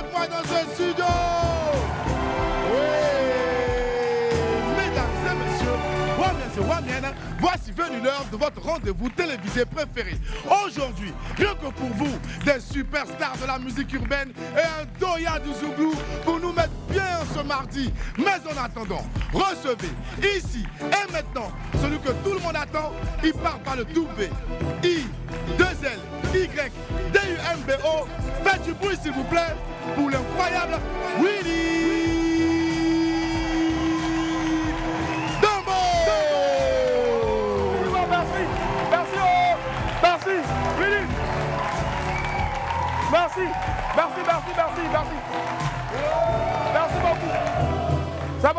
avec moi dans ce studio. Oui, mesdames et messieurs, voici venu l'heure de votre rendez-vous télévisé préféré. Aujourd'hui, rien que pour vous, des superstars de la musique urbaine et un doya du Zouglou pour nous mettre bien ce mardi. Mais en attendant, recevez ici et maintenant celui que tout le monde attend. Il part par le double I, 2L, Y, D-U-M-B-O. Faites du bruit s'il vous plaît pour l'incroyable Willy. Merci, merci, merci, merci, merci. Merci beaucoup. C'est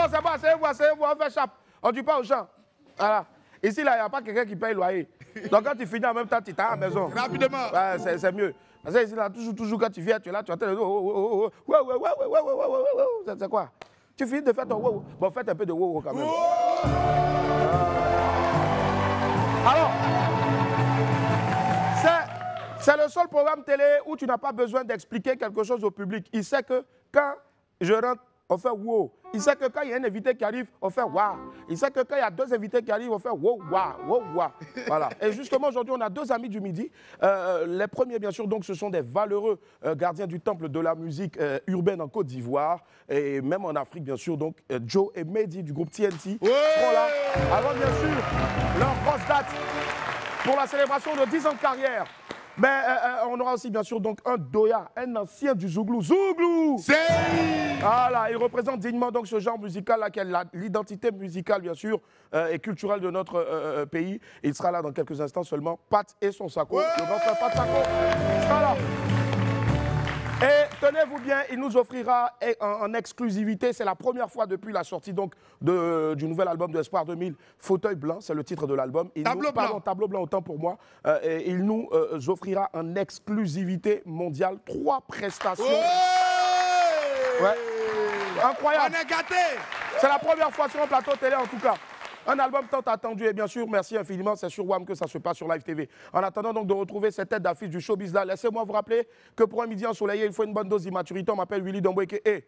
bon, asseyez-vous, on fait chape. On ne dit pas aux gens. Voilà. Ici, là, il n'y a pas quelqu'un qui paye le loyer. Donc, quand tu finis en même temps, tu es à la maison. Rapidement. Ouais, c'est mieux. Parce que ici, là, toujours, quand tu viens, tu es là, tu entends le c'est quoi? Tu finis de faire ton wow. Bon, faites un peu de wow quand même. Alors, c'est le seul programme télé où tu n'as pas besoin d'expliquer quelque chose au public. Il sait que quand je rentre, on fait wow. Il sait que quand il y a un invité qui arrive, on fait wow. Il sait que quand il y a deux invités qui arrivent, on fait wow, wow, wow, wow. Voilà. Et justement, aujourd'hui, on a deux amis du midi. Les premiers, bien sûr, donc, ce sont des valeureux gardiens du temple de la musique urbaine en Côte d'Ivoire et même en Afrique, bien sûr. Donc, Joe et Mehdi du groupe TNT seront là. Avant, bien sûr, leur grosse date pour la célébration de 10 ans de carrière. Mais on aura aussi bien sûr donc un doya, un ancien du Zouglou. Zouglou! Voilà, il représente dignement donc ce genre musical là, qui est l'identité musicale bien sûr et culturelle de notre pays. Il sera là dans quelques instants seulement. Pat et son Sako, le grand frère Pat Sako sera là. Et tenez-vous bien, il nous offrira en exclusivité, c'est la première fois depuis la sortie donc du nouvel album de Espoir 2000, Fauteuil Blanc, c'est le titre de l'album. Tableau blanc, autant pour moi. Et il nous offrira en exclusivité mondiale 3 prestations. Ouais. Incroyable. On est gâtés. C'est la première fois sur un plateau télé en tout cas. Un album tant attendu et bien sûr, merci infiniment, c'est sur WAM que ça se passe sur Live TV. En attendant donc de retrouver cette tête d'affiche du showbiz là, laissez-moi vous rappeler que pour un midi ensoleillé, il faut une bonne dose d'immaturité. On m'appelle Willy Domboeke et...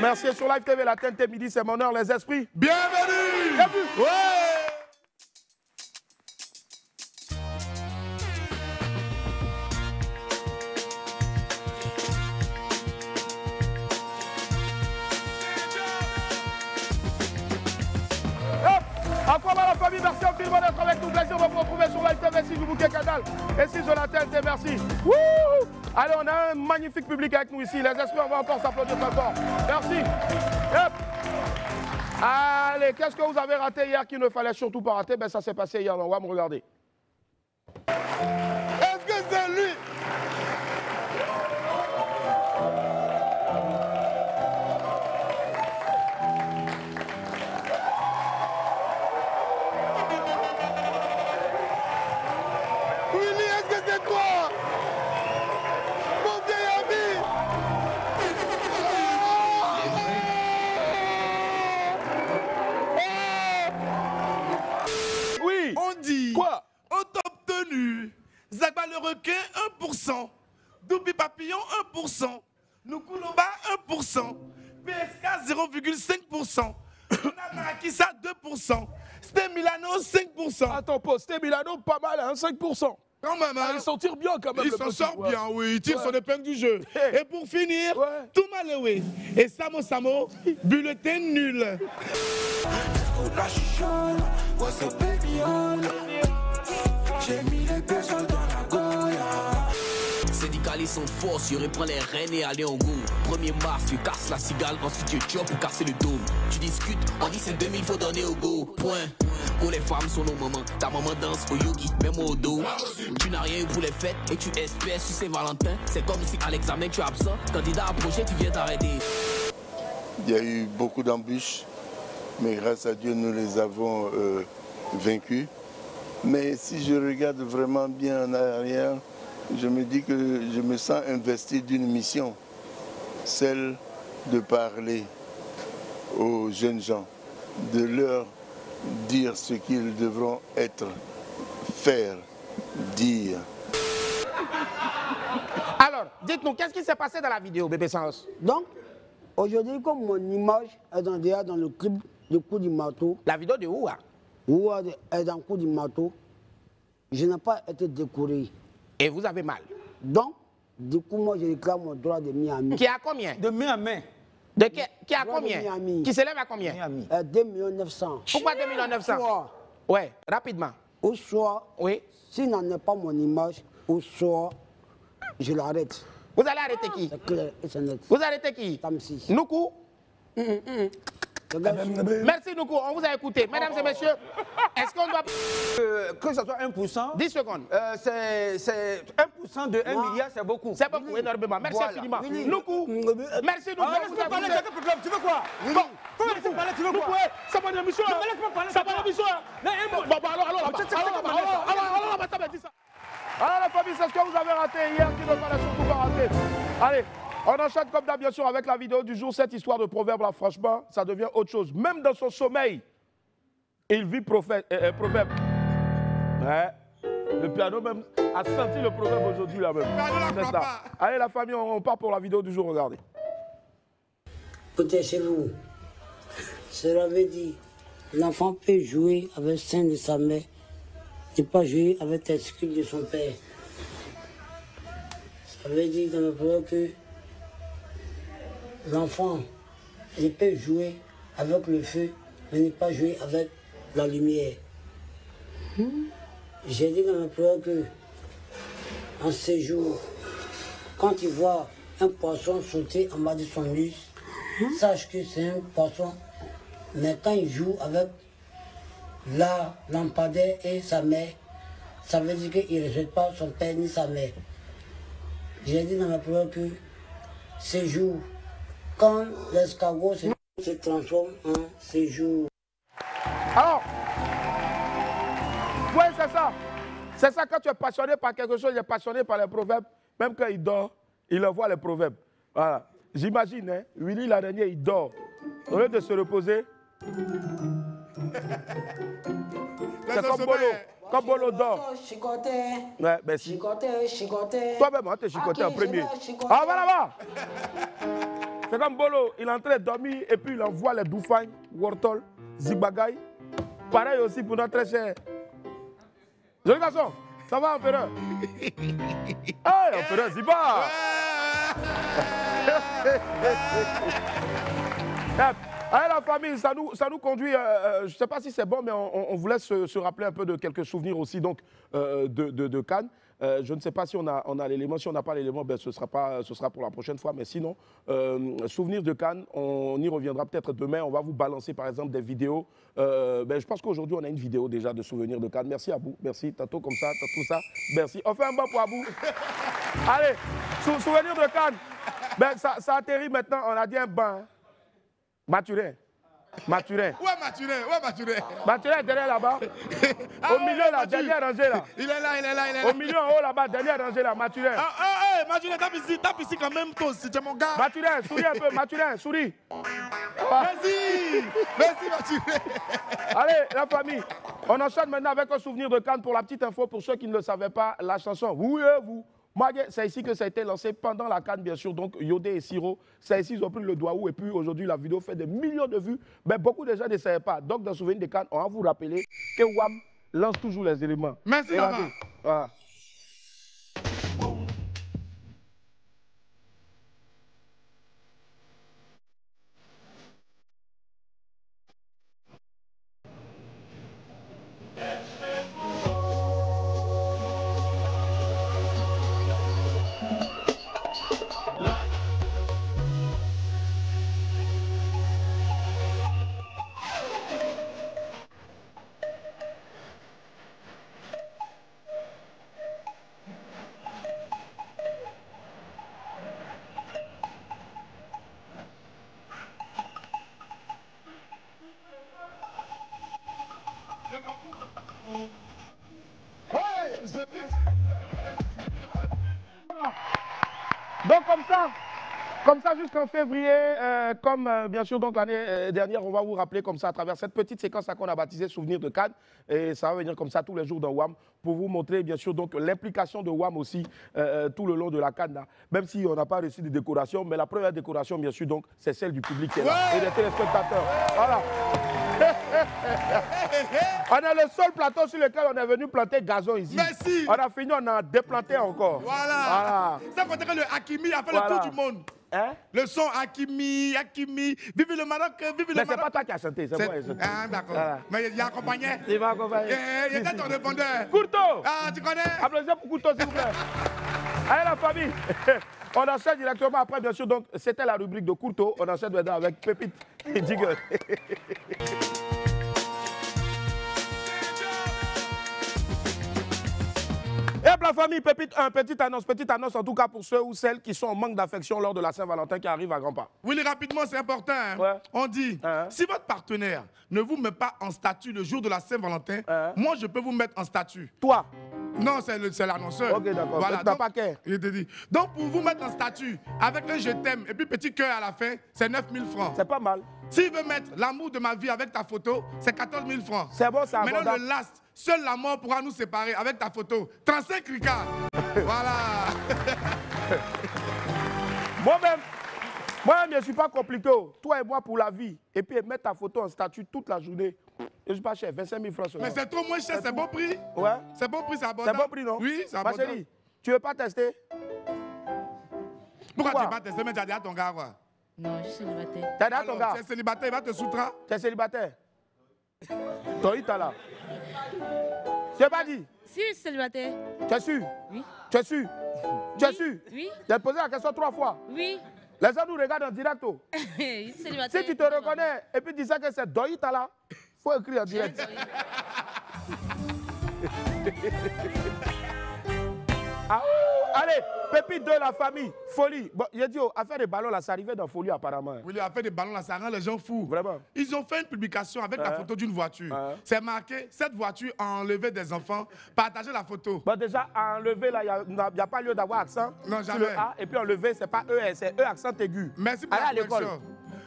Merci. Et sur Live TV, la TNT midi, c'est mon heure, les esprits. Bienvenue. Bienvenue. Ouais. Encore la famille, merci infiniment d'être avec nous. Plaisir de vous retrouver sur Live TV, si vous bouquez canal. Et si sur la TNT, merci. Wouh! Allez, on a un magnifique public avec nous ici. Les esprits, on va encore s'applaudir très fort. Merci. Yep. Allez, qu'est-ce que vous avez raté hier qu'il ne fallait surtout pas rater? Ben, ça s'est passé hier, on va me regarder. Est-ce que c'est lui? Zagba le requin, 1%. Doubi Papillon, 1%. Nukulomba, 1%. PSK, 0,5%. Narakissa, 2%. Sté Milano, 5%. Attends, Sté Milano, pas mal, hein, 5%. Quand même, hein. Ils s'en tirent bien quand même. Ils s'en sortent bien, oui. Ils tirent son épingle du jeu. Et pour finir, Toumaléwé et Samo, bulletin nul. J'ai mis les personnes dans la Goya. Syndicalistes sont force, je reprends les rênes et aller en go. 1er mars, tu casses la cigale, ensuite tu tues pour casser le dôme. Tu discutes, on dit c'est 2000, faut donner au go. Point. Pour les femmes sont nos mamans, ta maman danse au yogi, même au dos. Tu n'as rien eu pour les fêtes et tu espères sur Saint-Valentin. C'est comme si à l'examen tu es absent, candidat approché, tu viens t'arrêter. Il y a eu beaucoup d'embûches, mais grâce à Dieu, nous les avons vaincus. Mais si je regarde vraiment bien en arrière, je me dis que je me sens investi d'une mission, celle de parler aux jeunes gens, de leur dire ce qu'ils devront être, faire, dire. Alors, dites-nous, qu'est-ce qui s'est passé dans la vidéo, bébé Sans? Donc, aujourd'hui, comme mon image est dans le clip de Coup du marteau, La vidéo de où, hein? où est dans le Coup du marteau, je n'ai pas été décoré. Et vous avez mal. Donc, du coup, moi, je réclame mon droit de Miami. Qui a combien? De main à main. Qui a Droit de combien? Miami. Qui s'élève à combien? Miami. 2 900 000. Pourquoi 2 900 000? Soit, Ouais, rapidement. au soir, Oui. s'il n'en est pas mon image, au soir, je l'arrête. Vous allez arrêter qui? C'est clair et c'est net. Vous arrêtez qui? Tamsi. Noukou? Regarde, Merci Noukou, on vous a écouté. Mesdames et messieurs, est-ce qu'on doit... Que ce soit 1%, 10 secondes. c'est 1% de 1 milliard, c'est beaucoup. C'est beaucoup, énormément. Merci Voilà. infiniment. Oui. Noukou, merci Noukou. Ah, laisse-moi parler, c'est quel problème? Tu veux quoi? Bon, Faut me laisser parler, tu veux quoi? c'est pas une émission. Non, mais laisse-moi parler, C'est c'est pas une quoi? émission. Non, Bon, alors là-bas, alors la famille, c'est ce que vous avez raté hier qui ne fallait surtout pas rater. Allez, on enchaîne comme d'hab, bien sûr, avec la vidéo du jour. Cette histoire de proverbe, là, franchement, ça devient autre chose. Même dans son sommeil, il vit proverbe. Ouais. Le piano même a senti le proverbe aujourd'hui, là même. C'est ça. Allez, la famille, on part pour la vidéo du jour, regardez. écoutez chez vous. Cela veut dire, l'enfant peut jouer avec le sein de sa mère, ne pas jouer avec les testicules de son père. Ça veut dire dans le proverbe que l'enfant, il peut jouer avec le feu, mais ne pas jouer avec la lumière. J'ai dit dans le proverbe que, en ce jour, quand tu vois un poisson sauter en bas de son lustre, sache que c'est un poisson, mais quand il joue avec la lampadaire et sa mère, ça veut dire qu'il ne respecte pas son père ni sa mère. J'ai dit dans ma parole que ce jour, quand l'escargot se transforme en séjour. Alors, oui, c'est ça. C'est ça, quand tu es passionné par quelque chose, il est passionné par les proverbes. Même quand il dort, il envoie les proverbes. Voilà. J'imagine, hein, Willy, la dernière, il dort. Au lieu de se reposer, c'est comme Bolo. Comme Bolo dort. Ouais, merci. Toi-même, on t'a chicoté en premier. Ah, va là-bas. C'est comme Bolo, il est en train de dormir et puis il envoie les Doufagnes, Wortol, Zibagay. Pareil aussi pour notre très cher. Joli garçon, ça va, empereur? Hey, empereur Ziba! Allez, la famille, ça nous conduit, je ne sais pas si c'est bon, mais on vous laisse se rappeler un peu de quelques souvenirs aussi donc, de Cannes. Je ne sais pas si on a l'élément. Si on n'a pas l'élément, ben, ce sera pour la prochaine fois. Mais sinon, souvenirs de Cannes, on y reviendra peut-être demain. On va vous balancer par exemple des vidéos. Ben, je pense qu'aujourd'hui, on a une vidéo déjà de souvenirs de Cannes. Merci Abou. Merci. Tantôt comme ça, tout ça. Merci. On fait un bon pour Abou. Allez, souvenirs de Cannes. Ben, ça atterrit maintenant. On a dit un bain. Mathurin. Mathurin. Ouais, Mathurin, ouais, Mathurin. Mathurin est derrière là-bas. Au milieu, là, dernière rangée là. Il est là, il est là, il est là. Au milieu, en haut là-bas, dernière rangée là, Mathurin. Mathurin, tape ici quand même, toi aussi, tu es mon gars. Mathurin, souris un peu, Mathurin, souris. Merci, merci Mathurin. Allez, la famille, on enchaîne maintenant avec un souvenir de Cannes. Pour la petite info, pour ceux qui ne le savaient pas, la chanson Vous et vous. C'est ici que ça a été lancé pendant la Cannes, bien sûr. Donc, Yodé et Siro, c'est ici ils ont pris le doigt où. Et puis, aujourd'hui, la vidéo fait des millions de vues. Mais beaucoup de gens ne savaient pas. Donc, dans Souvenir de Cannes, on va vous rappeler que WAM lance toujours les éléments. Merci, maman. Voilà. Donc comme ça, Comme ça, jusqu'en février, comme bien sûr donc l'année dernière, on va vous rappeler comme ça à travers cette petite séquence qu'on a baptisée Souvenir de Cannes. Et ça va venir comme ça tous les jours dans WAM pour vous montrer bien sûr donc l'implication de WAM aussi tout le long de la Cannes. Même si on n'a pas reçu de décoration, mais la première décoration bien sûr donc c'est celle du public qui est là et des téléspectateurs. Voilà. On est le seul plateau sur lequel on est venu planter gazon ici. Merci. On a fini, on a déplanté encore. Voilà. Ça veut dire que le Hakimi a fait le tour du monde. Hein? Le son Hakimi, Hakimi, vive le Maroc, vive le Maroc. Mais c'est pas toi qui as chanté, c'est moi qui ai chanté. Ah, d'accord. Voilà. Mais il y a accompagné. Il m'a accompagné. Il était ton répondeur. Courteau. Ah, tu connais? Applaudissez pour Courteau, s'il vous plaît. Allez, la famille. On enchaîne directement après, bien sûr. Donc, c'était la rubrique de Courteau. On enchaîne maintenant avec Pépite et Jiggle. Et hop, la famille, Pépite, petite annonce en tout cas pour ceux ou celles qui sont en manque d'affection lors de la Saint-Valentin qui arrive à grands pas. Oui, rapidement, c'est important. Hein. Ouais. On dit, si votre partenaire ne vous met pas en statut le jour de la Saint-Valentin, moi, je peux vous mettre en statut. Toi? Non, c'est l'annonceur. Ok, d'accord. Voilà, T'as pas qu'un. Je te dis. Donc, pour vous mettre en statut, avec un je t'aime et puis petit cœur à la fin, c'est 9 000 francs. C'est pas mal. S'il veut mettre l'amour de ma vie avec ta photo, c'est 14 000 francs. C'est bon, c'est abordable. Maintenant, le last, seule la mort pourra nous séparer avec ta photo. 35 ricards. Voilà. Moi-même, je ne suis pas compliqué. Toi et moi pour la vie. Et puis mettre ta photo en statut toute la journée. Je ne suis pas cher, 25 000 francs seulement. Mais c'est trop moins cher, c'est bon prix. Ouais. C'est bon prix, c'est abordable. C'est bon prix, non? Oui, c'est Ma abordable. chérie, tu ne veux pas tester? Pourquoi tu ne veux pas tester, mais tu as dit à ton gars quoi? Non, je suis célibataire. T'as dit à ton gars? Tu es célibataire, il va te soutra. Tu es célibataire? Toi, il t'a là. Tu n'as pas dit? Si, je suis célibataire. Tu es sûr? Oui. Tu es sûr? Tu es sûr? Oui. Tu as posé la question 3 fois. Oui. Les gens nous regardent en direct. Je suis célibataire. Si tu te reconnais et puis tu sais que c'est Doïta là, il faut écrire en direct. Ah, allez, Pépite de la famille, folie. Bon, j'ai dit, affaire des ballons là, ça arrivait dans folie apparemment. Oui, l'affaire des ballons là, ça rend les gens fous. Vraiment. Ils ont fait une publication avec la photo d'une voiture. C'est marqué, cette voiture a enlevé des enfants, partagez la photo. Bon, déjà, à enlever là, il n'y a pas lieu d'avoir accent. Non, sur jamais. le A, et puis enlever, c'est pas E, c'est E accent aigu. Merci pour allez la à l'école. correction.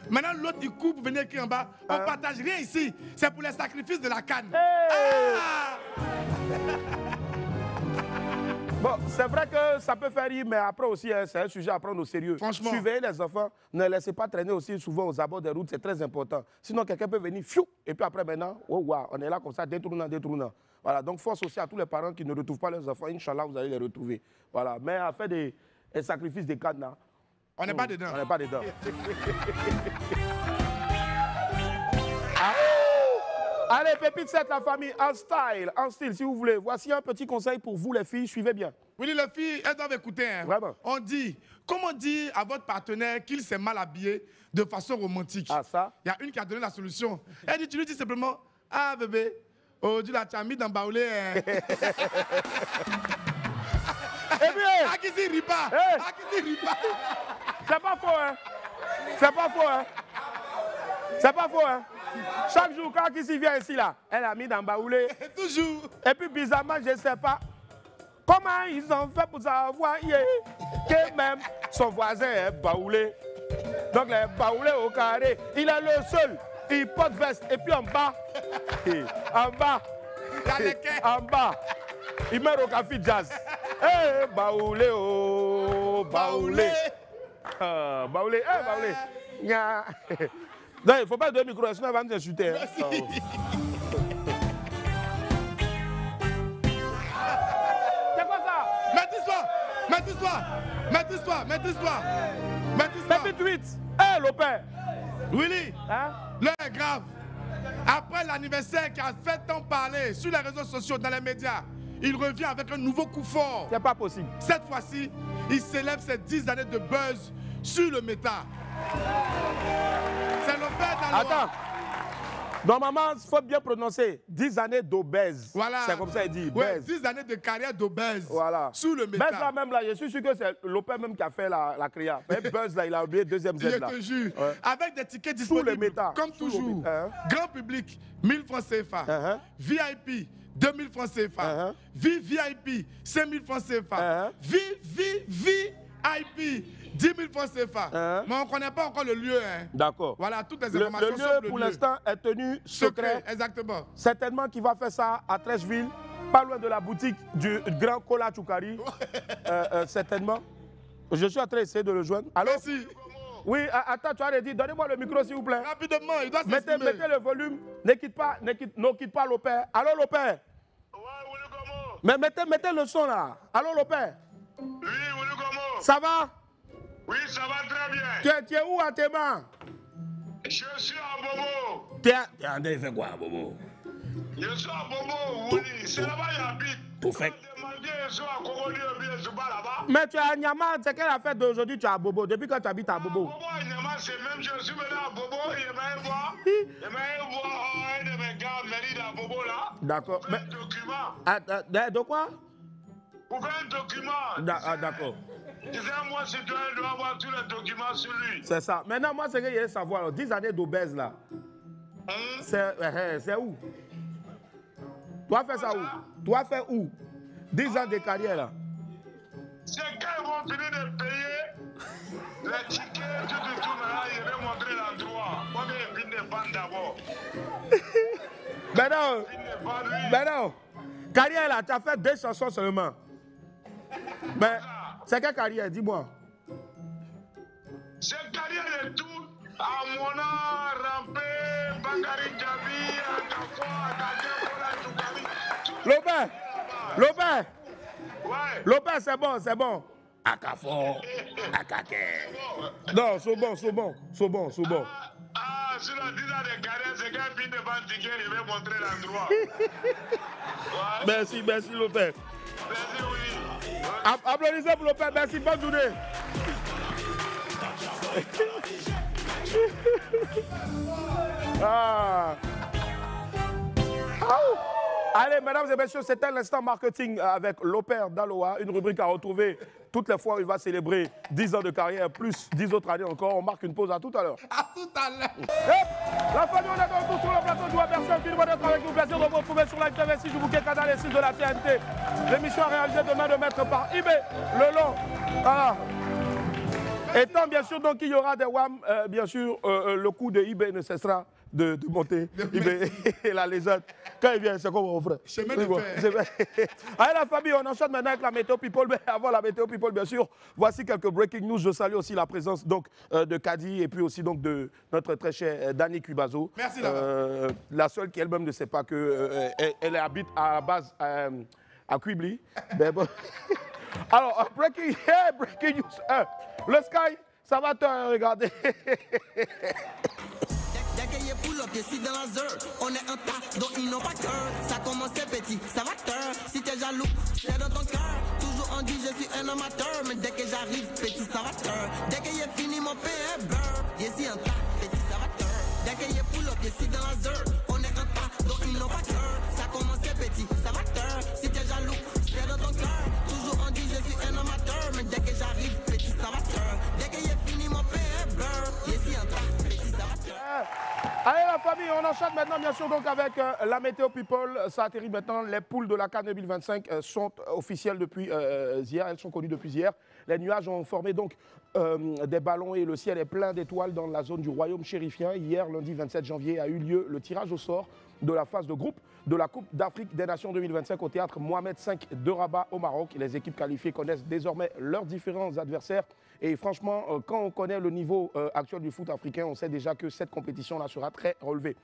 Maintenant, l'autre, il coupe, venez écrire en bas. On partage rien ici. C'est pour les sacrifices de la canne. Hey! Ah! Bon, c'est vrai que ça peut faire rire, mais après aussi, hein, c'est un sujet à prendre au sérieux. Franchement. Surveillez les enfants, ne les laissez pas traîner aussi souvent aux abords des routes, c'est très important. Sinon, quelqu'un peut venir, fiou, et puis après maintenant, oh, wow, on est là comme ça, détournant. Voilà, donc force aussi à tous les parents qui ne retrouvent pas leurs enfants, Inch'Allah, vous allez les retrouver. Voilà, mais à faire des sacrifices des cadenas. On n'est pas dedans. On n'est pas dedans. Allez, Pépite 7, la famille, en style, si vous voulez. Voici un petit conseil pour vous, les filles, suivez bien. Oui, les filles, elles doivent écouter. Hein. Vraiment. On dit, comment dire à votre partenaire qu'il s'est mal habillé de façon romantique? Ah, ça? Il y a une qui a donné la solution. Elle dit, tu lui dis simplement, ah bébé, oh, tu l'as mis dans baoulé. Eh bien, Ah, qui s'y rit pas. Hey. Ah, qui s'y rit pas. c'est pas faux, hein? C'est pas faux, hein? C'est pas faux, hein? Chaque jour, quand Kissi vient ici, là, elle a mis dans baoulé. Toujours. Et puis, bizarrement, je ne sais pas comment ils ont fait pour savoir que même son voisin est baoulé. Donc, les baoulés au carré, il est le seul. Il porte veste. Et puis, en bas, en bas, il met au café jazz. Eh, baoulé, oh, baoulé. Baoulé, baoulé. Nya. Non, il ne faut pas donner le micro, sinon elle va nous insulter. Hein. C'est quoi ça? Maîtrise-toi. Pépite 8. Eh, Lopin. Willy, Hein? l'heure est grave. Après l'anniversaire qui a fait tant parler sur les réseaux sociaux, dans les médias, il revient avec un nouveau coup fort. C'est pas possible. Cette fois-ci, il célèbre ses 10 années de buzz sur le méta. C'est le père d'Aloha. Attends. Normalement, il faut bien prononcer 10 années d'obèse. Voilà. C'est comme ça qu'il dit. Ouais, Bèze. 10 années de carrière d'obèse. Voilà. Sous le méta. Buzz là même là, je suis sûr que c'est Lopin même qui a fait la créa. Mais Buzz là, il a oublié deuxième Z Je là. te jure. Ouais. Avec des tickets Sous le disponibles. méta. Comme Sous le toujours. méta, hein. Grand public, 1000 francs CFA. VIP, 2000 francs VIP, 5000 francs CFA. VIP, 10 000 francs CFA. Mais on ne connaît pas encore le lieu. Hein. D'accord. Voilà, toutes les Le informations sur lieu, le pour lieu. l'instant, est tenu secret. Exactement. Certainement qu'il va faire ça à Trècheville, pas loin de la boutique du grand Kola Choukari. Certainement. Je suis en train d'essayer de le joindre. Allô? Merci. Oui, attends, tu as dit, donnez-moi le micro, s'il vous plaît. Rapidement, il doit Mettez s'exprimer. le volume. Ne quitte pas Lopère. Allô, Lopère? Mais mettez le son là. Allô, Lopère? Oui, Wulugomo. Ça va? Oui, ça va très bien. Tu es où à tes mains? Je suis à Bobo. Tu es en train de faire quoi, Bobo? Je suis à Bobo, oui. C'est là-bas que j'habite. Tout fait. Je suis à Cogodi, je suis pas là-bas. Mais tu es à Nyama, c'est quelle affaire d'aujourd'hui tu es à Bobo? Depuis quand tu habites à Bobo? Bobo et Nyama, c'est même, je suis venu à Bobo, j'aimerais voir un de mes gars venir à Bobo là. D'accord. Pour faire un document. De quoi? Pour faire un document. D'accord. Tu sais, moi, citoyen, je dois avoir tous les documents sur lui. C'est ça. Maintenant, moi, c'est que je veux savoir, alors, 10 années d'obèse là, c'est où? Tu vas faire ça où? Tu vas faire où? 10 ans de carrière là. C'est quand ils vont finir de payer les tickets, tout, maintenant, je vais montrer l'endroit. Moi, je finis de vendre d'abord. Ben non, carrière là, tu as fait 2 chansons seulement. Mais c'est quelle carrière, dis-moi? C'est carrière de tout. Amona, Rampé, Bakari Djabi, Akafo, Akafo, Lopin! Ouais. Lopin, c'est bon. Akafo, Akake. Non, c'est bon. Ah, sur la 10 ans de carrière, c'est qu'un film de vente ticket, je vais montrer l'endroit. Merci, Lopin. Merci, oui. Applaudissez pour Lopin, merci, bonne journée. Allez, mesdames et messieurs, c'était l'instant marketing avec Lopère Daloa, une rubrique à retrouver toutes les fois où il va célébrer 10 ans de carrière, plus 10 autres années encore. On marque une pause, à tout à l'heure. À tout à l'heure. La famille, on est de retour sur le plateau du Merci infiniment d'être avec nous. Plaisir de vous retrouver sur la TV6 du bouquet canal et 6 de la TNT. L'émission réalisée demain de maître par IB, le long. Voilà. Étant bien sûr donc il y aura des WAM, bien sûr, le coup de IB ne cessera de monter. IB et la légende. Quand il vient, c'est comme mon frère. Chemin de fer. Allez la famille, on enchaîne maintenant avec la météo people. Mais avant la météo people, bien sûr, voici quelques breaking news. Je salue aussi la présence donc de Kadi et puis aussi donc de notre très cher Dani Cubazo. Merci la seule qui elle-même ne sait pas que elle habite à la base à Quibli. Mais bon. Alors, breaking news. Le Sky, ça va te regarder. Dès qu'il y a pull-up, je suis dans la zone. On est un tas, donc ils n'ont pas cœur. Ça commence petit, ça va cœur. Si t'es jaloux, c'est dans ton cœur. Toujours on dit je suis un amateur. Mais dès que j'arrive, petit, ça va cœur. Dès que j'ai fini mon beurre, je suis un tas, petit, ça va cœur. Dès qu'il y a pull-up, je suis dans la zone. On est un tas, donc ils n'ont pas cœur. Ça commence petit, ça va cœur. Si t'es jaloux, c'est dans ton cœur. Toujours on dit je suis un amateur. Mais dès que j'arrive, petit, ça va cœur. Dès que j'ai fini mon beurre, je suis un tas, petit, ça va cœur. Allez la famille, on enchaîne maintenant bien sûr donc avec la météo people. Ça atterrit maintenant, les poules de la CAN 2025 sont officielles depuis hier, elles sont connues depuis hier. Les nuages ont formé donc des ballons et le ciel est plein d'étoiles dans la zone du royaume chérifien. Hier, lundi 27 janvier, a eu lieu le tirage au sort de la phase de groupe de la Coupe d'Afrique des Nations 2025 au théâtre Mohamed V de Rabat au Maroc. Les équipes qualifiées connaissent désormais leurs différents adversaires. Et franchement, quand on connaît le niveau actuel du foot africain, on sait déjà que cette compétition-là sera très relevée.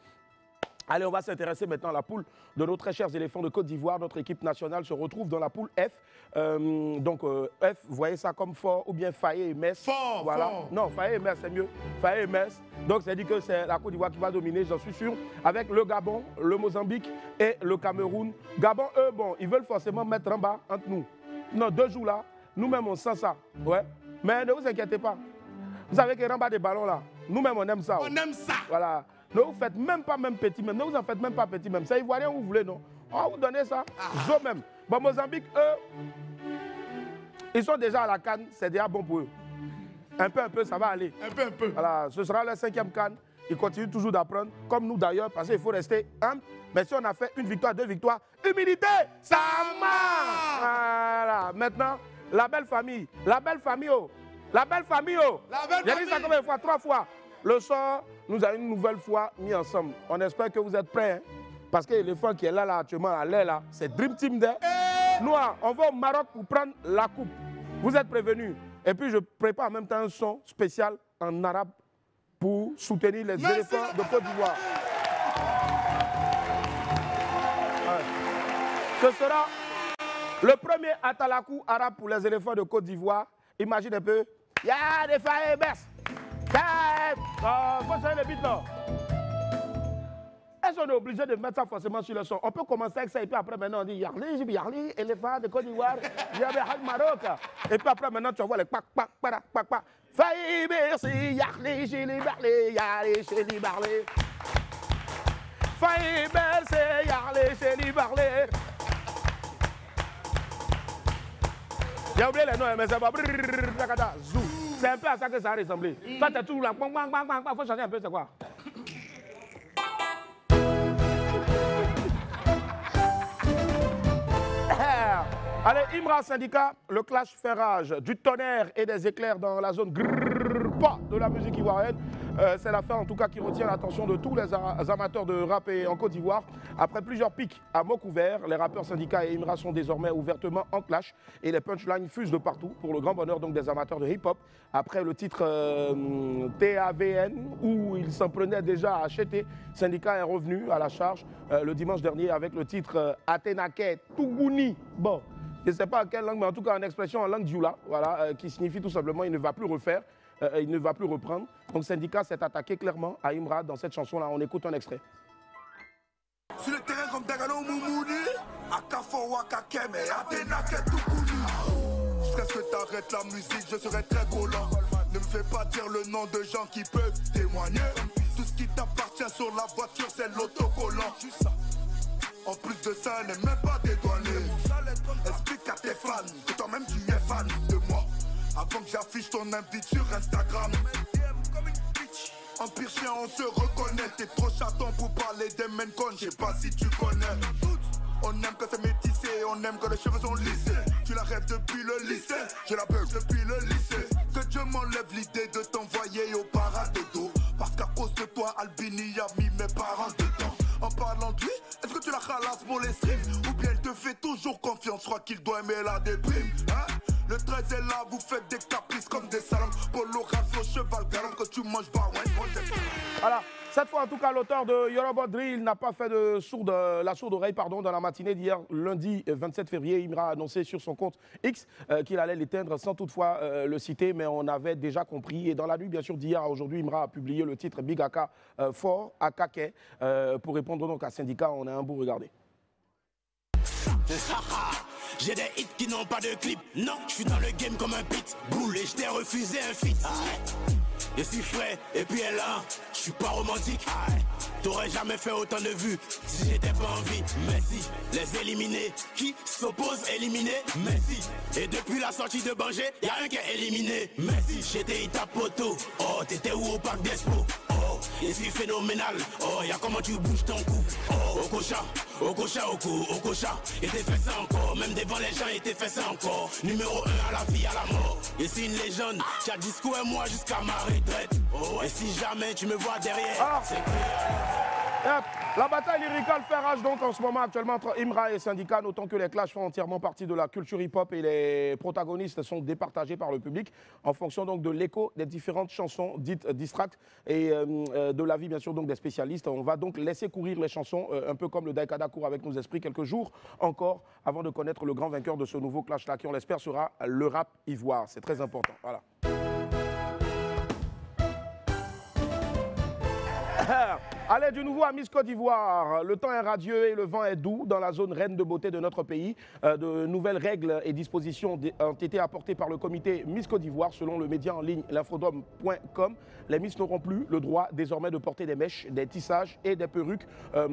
Allez, on va s'intéresser maintenant à la poule de nos très chers éléphants de Côte d'Ivoire. Notre équipe nationale se retrouve dans la poule F. F, vous voyez ça comme fort ou bien Faye et Metz. Fort, voilà. fort. Non, Faye et Metz, c'est mieux. Faye et Metz. Donc, ça dit que c'est la Côte d'Ivoire qui va dominer, j'en suis sûr, avec le Gabon, le Mozambique et le Cameroun. Gabon, eux, bon, ils veulent forcément mettre en bas entre nous. Non, 2 jours là, nous-mêmes, on sent ça. Ouais. Mais ne vous inquiétez pas. Vous savez que rembat des ballons là, nous-mêmes, on aime ça. On aime ça. Voilà. Ne vous faites même pas même petit même. Ne vous en faites même pas petit même. C'est ivoirien où vous voulez, non? On va vous donner ça. Zo même. Bon, Mozambique, eux, ils sont déjà à la CAN. C'est déjà bon pour eux. Un peu, ça va aller. Un peu. Voilà. Ce sera leur 5e CAN. Ils continuent toujours d'apprendre, comme nous d'ailleurs, parce qu'il faut rester humble. Mais si on a fait 1 victoire, 2 victoires, humilité, ça marche. Voilà. Maintenant, la belle famille, oh. La belle famille, oh. La belle J'ai dit ça famille. combien de fois? 3 fois. Le soir, nous avons une nouvelle fois mis ensemble. On espère que vous êtes prêts. Hein? Parce que l'éléphant qui est là, actuellement, à l'air, là, c'est Dream Team Day. Nous, on va au Maroc pour prendre la coupe. Vous êtes prévenus. Et puis, je prépare en même temps un son spécial en arabe pour soutenir les éléphants de Côte d'Ivoire. Ouais. Ce sera le premier atalakou arabe pour les éléphants de Côte d'Ivoire. Imagine un peu. Ya des failles, baisse. Faut changer le beat là. Est-ce qu'on est obligé de mettre ça forcément sur le son? On peut commencer avec ça et puis après maintenant on dit Yarli, éléphant de Côte d'Ivoire, Maroc. Et puis après maintenant tu vois les pac. Failli, merci, Yarli, Chili, Barley, Yarli, Chili, Barley. Failli, merci, Yarli, Chili, Barley. J'ai oublié les noms, mais ça va. C'est un peu à ça que ça a ressemblé. Toi, t'es toujours là. Il faut changer un peu, c'est quoi? Allez, Imra Syndicat, le clash fait rage. Du tonnerre et des éclairs dans la zone de la musique ivoirienne. C'est l'affaire en tout cas qui retient l'attention de tous les amateurs de rap en Côte d'Ivoire. Après plusieurs pics à mots couverts, les rappeurs Syndicat et Imra sont désormais ouvertement en clash et les punchlines fusent de partout pour le grand bonheur donc des amateurs de hip-hop. Après le titre TAVN où il s'en prenait déjà à acheter, Syndicat est revenu à la charge le dimanche dernier avec le titre Atenake Tougouni. Bon, je ne sais pas en quelle langue, mais en tout cas en expression en langue dioula, voilà, qui signifie tout simplement il ne va plus refaire. Il ne va plus reprendre. Donc Syndicat s'est attaqué clairement à Imra dans cette chanson-là. On écoute un extrait. Sur le terrain comme Dagano Moumouni, Akafo Wakakeme, Atenake Toukouni. Jusqu'à ce que t'arrêtes la musique, je serai très collant. Ne me fais pas dire le nom de gens qui peuvent témoigner. Tout ce qui t'appartient sur la voiture, c'est l'autocollant. En plus de ça, elle n'est même pas dédouanée. Explique à tes fans que toi-même tu es fan de moi. Avant que j'affiche ton invite sur Instagram. En pire chien on se reconnaît. T'es trop chaton pour parler des mencons. Je sais pas si tu connais. On aime que c'est métissé, on aime que les cheveux sont lissés. Tu la rêves depuis le lycée, je la beugle depuis le lycée. Que Dieu m'enlève l'idée de t'envoyer au paradodo. Parce qu'à cause de toi Albini a mis mes parents dedans. En parlant de lui, est-ce que tu la ralasses pour les streams? Ou bien elle te fait toujours confiance, je crois qu'il doit aimer la déprime, hein? Le 13 est là, vous faites des caprices comme des salons. Pour l'oration, cheval galant que tu manges pas, ouais. Voilà, cette fois en tout cas, l'auteur de Yoruba Drill n'a pas fait de la sourde oreille dans la matinée d'hier, lundi 27 février. Imra a annoncé sur son compte X qu'il allait l'éteindre sans toutefois le citer, mais on avait déjà compris. Et dans la nuit, bien sûr, d'hier à aujourd'hui, Imra a publié le titre Big Aka Fort Akake pour répondre donc à Syndicat. On a un bout, regardez. J'ai des hits qui n'ont pas de clip. Non, je suis dans le game comme un pitbull et je t'ai refusé un feat. Je suis frais et puis elle là, je suis pas romantique. T'aurais jamais fait autant de vues si j'étais pas en vie. Mais si, les éliminés qui s'opposent éliminés. Mais si, et depuis la sortie de Banger, y'a un qui est éliminé. Mais si, j'étais Itapoto. Oh, t'étais où au parc d'Expo? Oh, je suis phénoménal. Oh, y'a comment tu bouges ton cou. Oh, au cocha. Et t'es fait ça encore. Même devant les gens, et t'es fait ça encore. Numéro 1 à la vie, à la mort. Et c'est une légende. T'as discours et moi jusqu'à ma retraite. Oh, et si jamais tu me vois derrière, c'est clair. La bataille lyricale fait rage donc en ce moment actuellement entre Imra et Syndicat, notons que les clashs font entièrement partie de la culture hip-hop et les protagonistes sont départagés par le public en fonction donc de l'écho des différentes chansons dites distracts et de l'avis bien sûr donc des spécialistes. On va donc laisser courir les chansons un peu comme le Daikada court avec nos esprits quelques jours encore avant de connaître le grand vainqueur de ce nouveau clash-là qui on l'espère sera le rap ivoire. C'est très important. Voilà. Allez, du nouveau à Miss Côte d'Ivoire. Le temps est radieux et le vent est doux dans la zone reine de beauté de notre pays. De nouvelles règles et dispositions ont été apportées par le comité Miss Côte d'Ivoire selon le média en ligne l'infodome.com. Les Miss n'auront plus le droit désormais de porter des mèches, des tissages et des perruques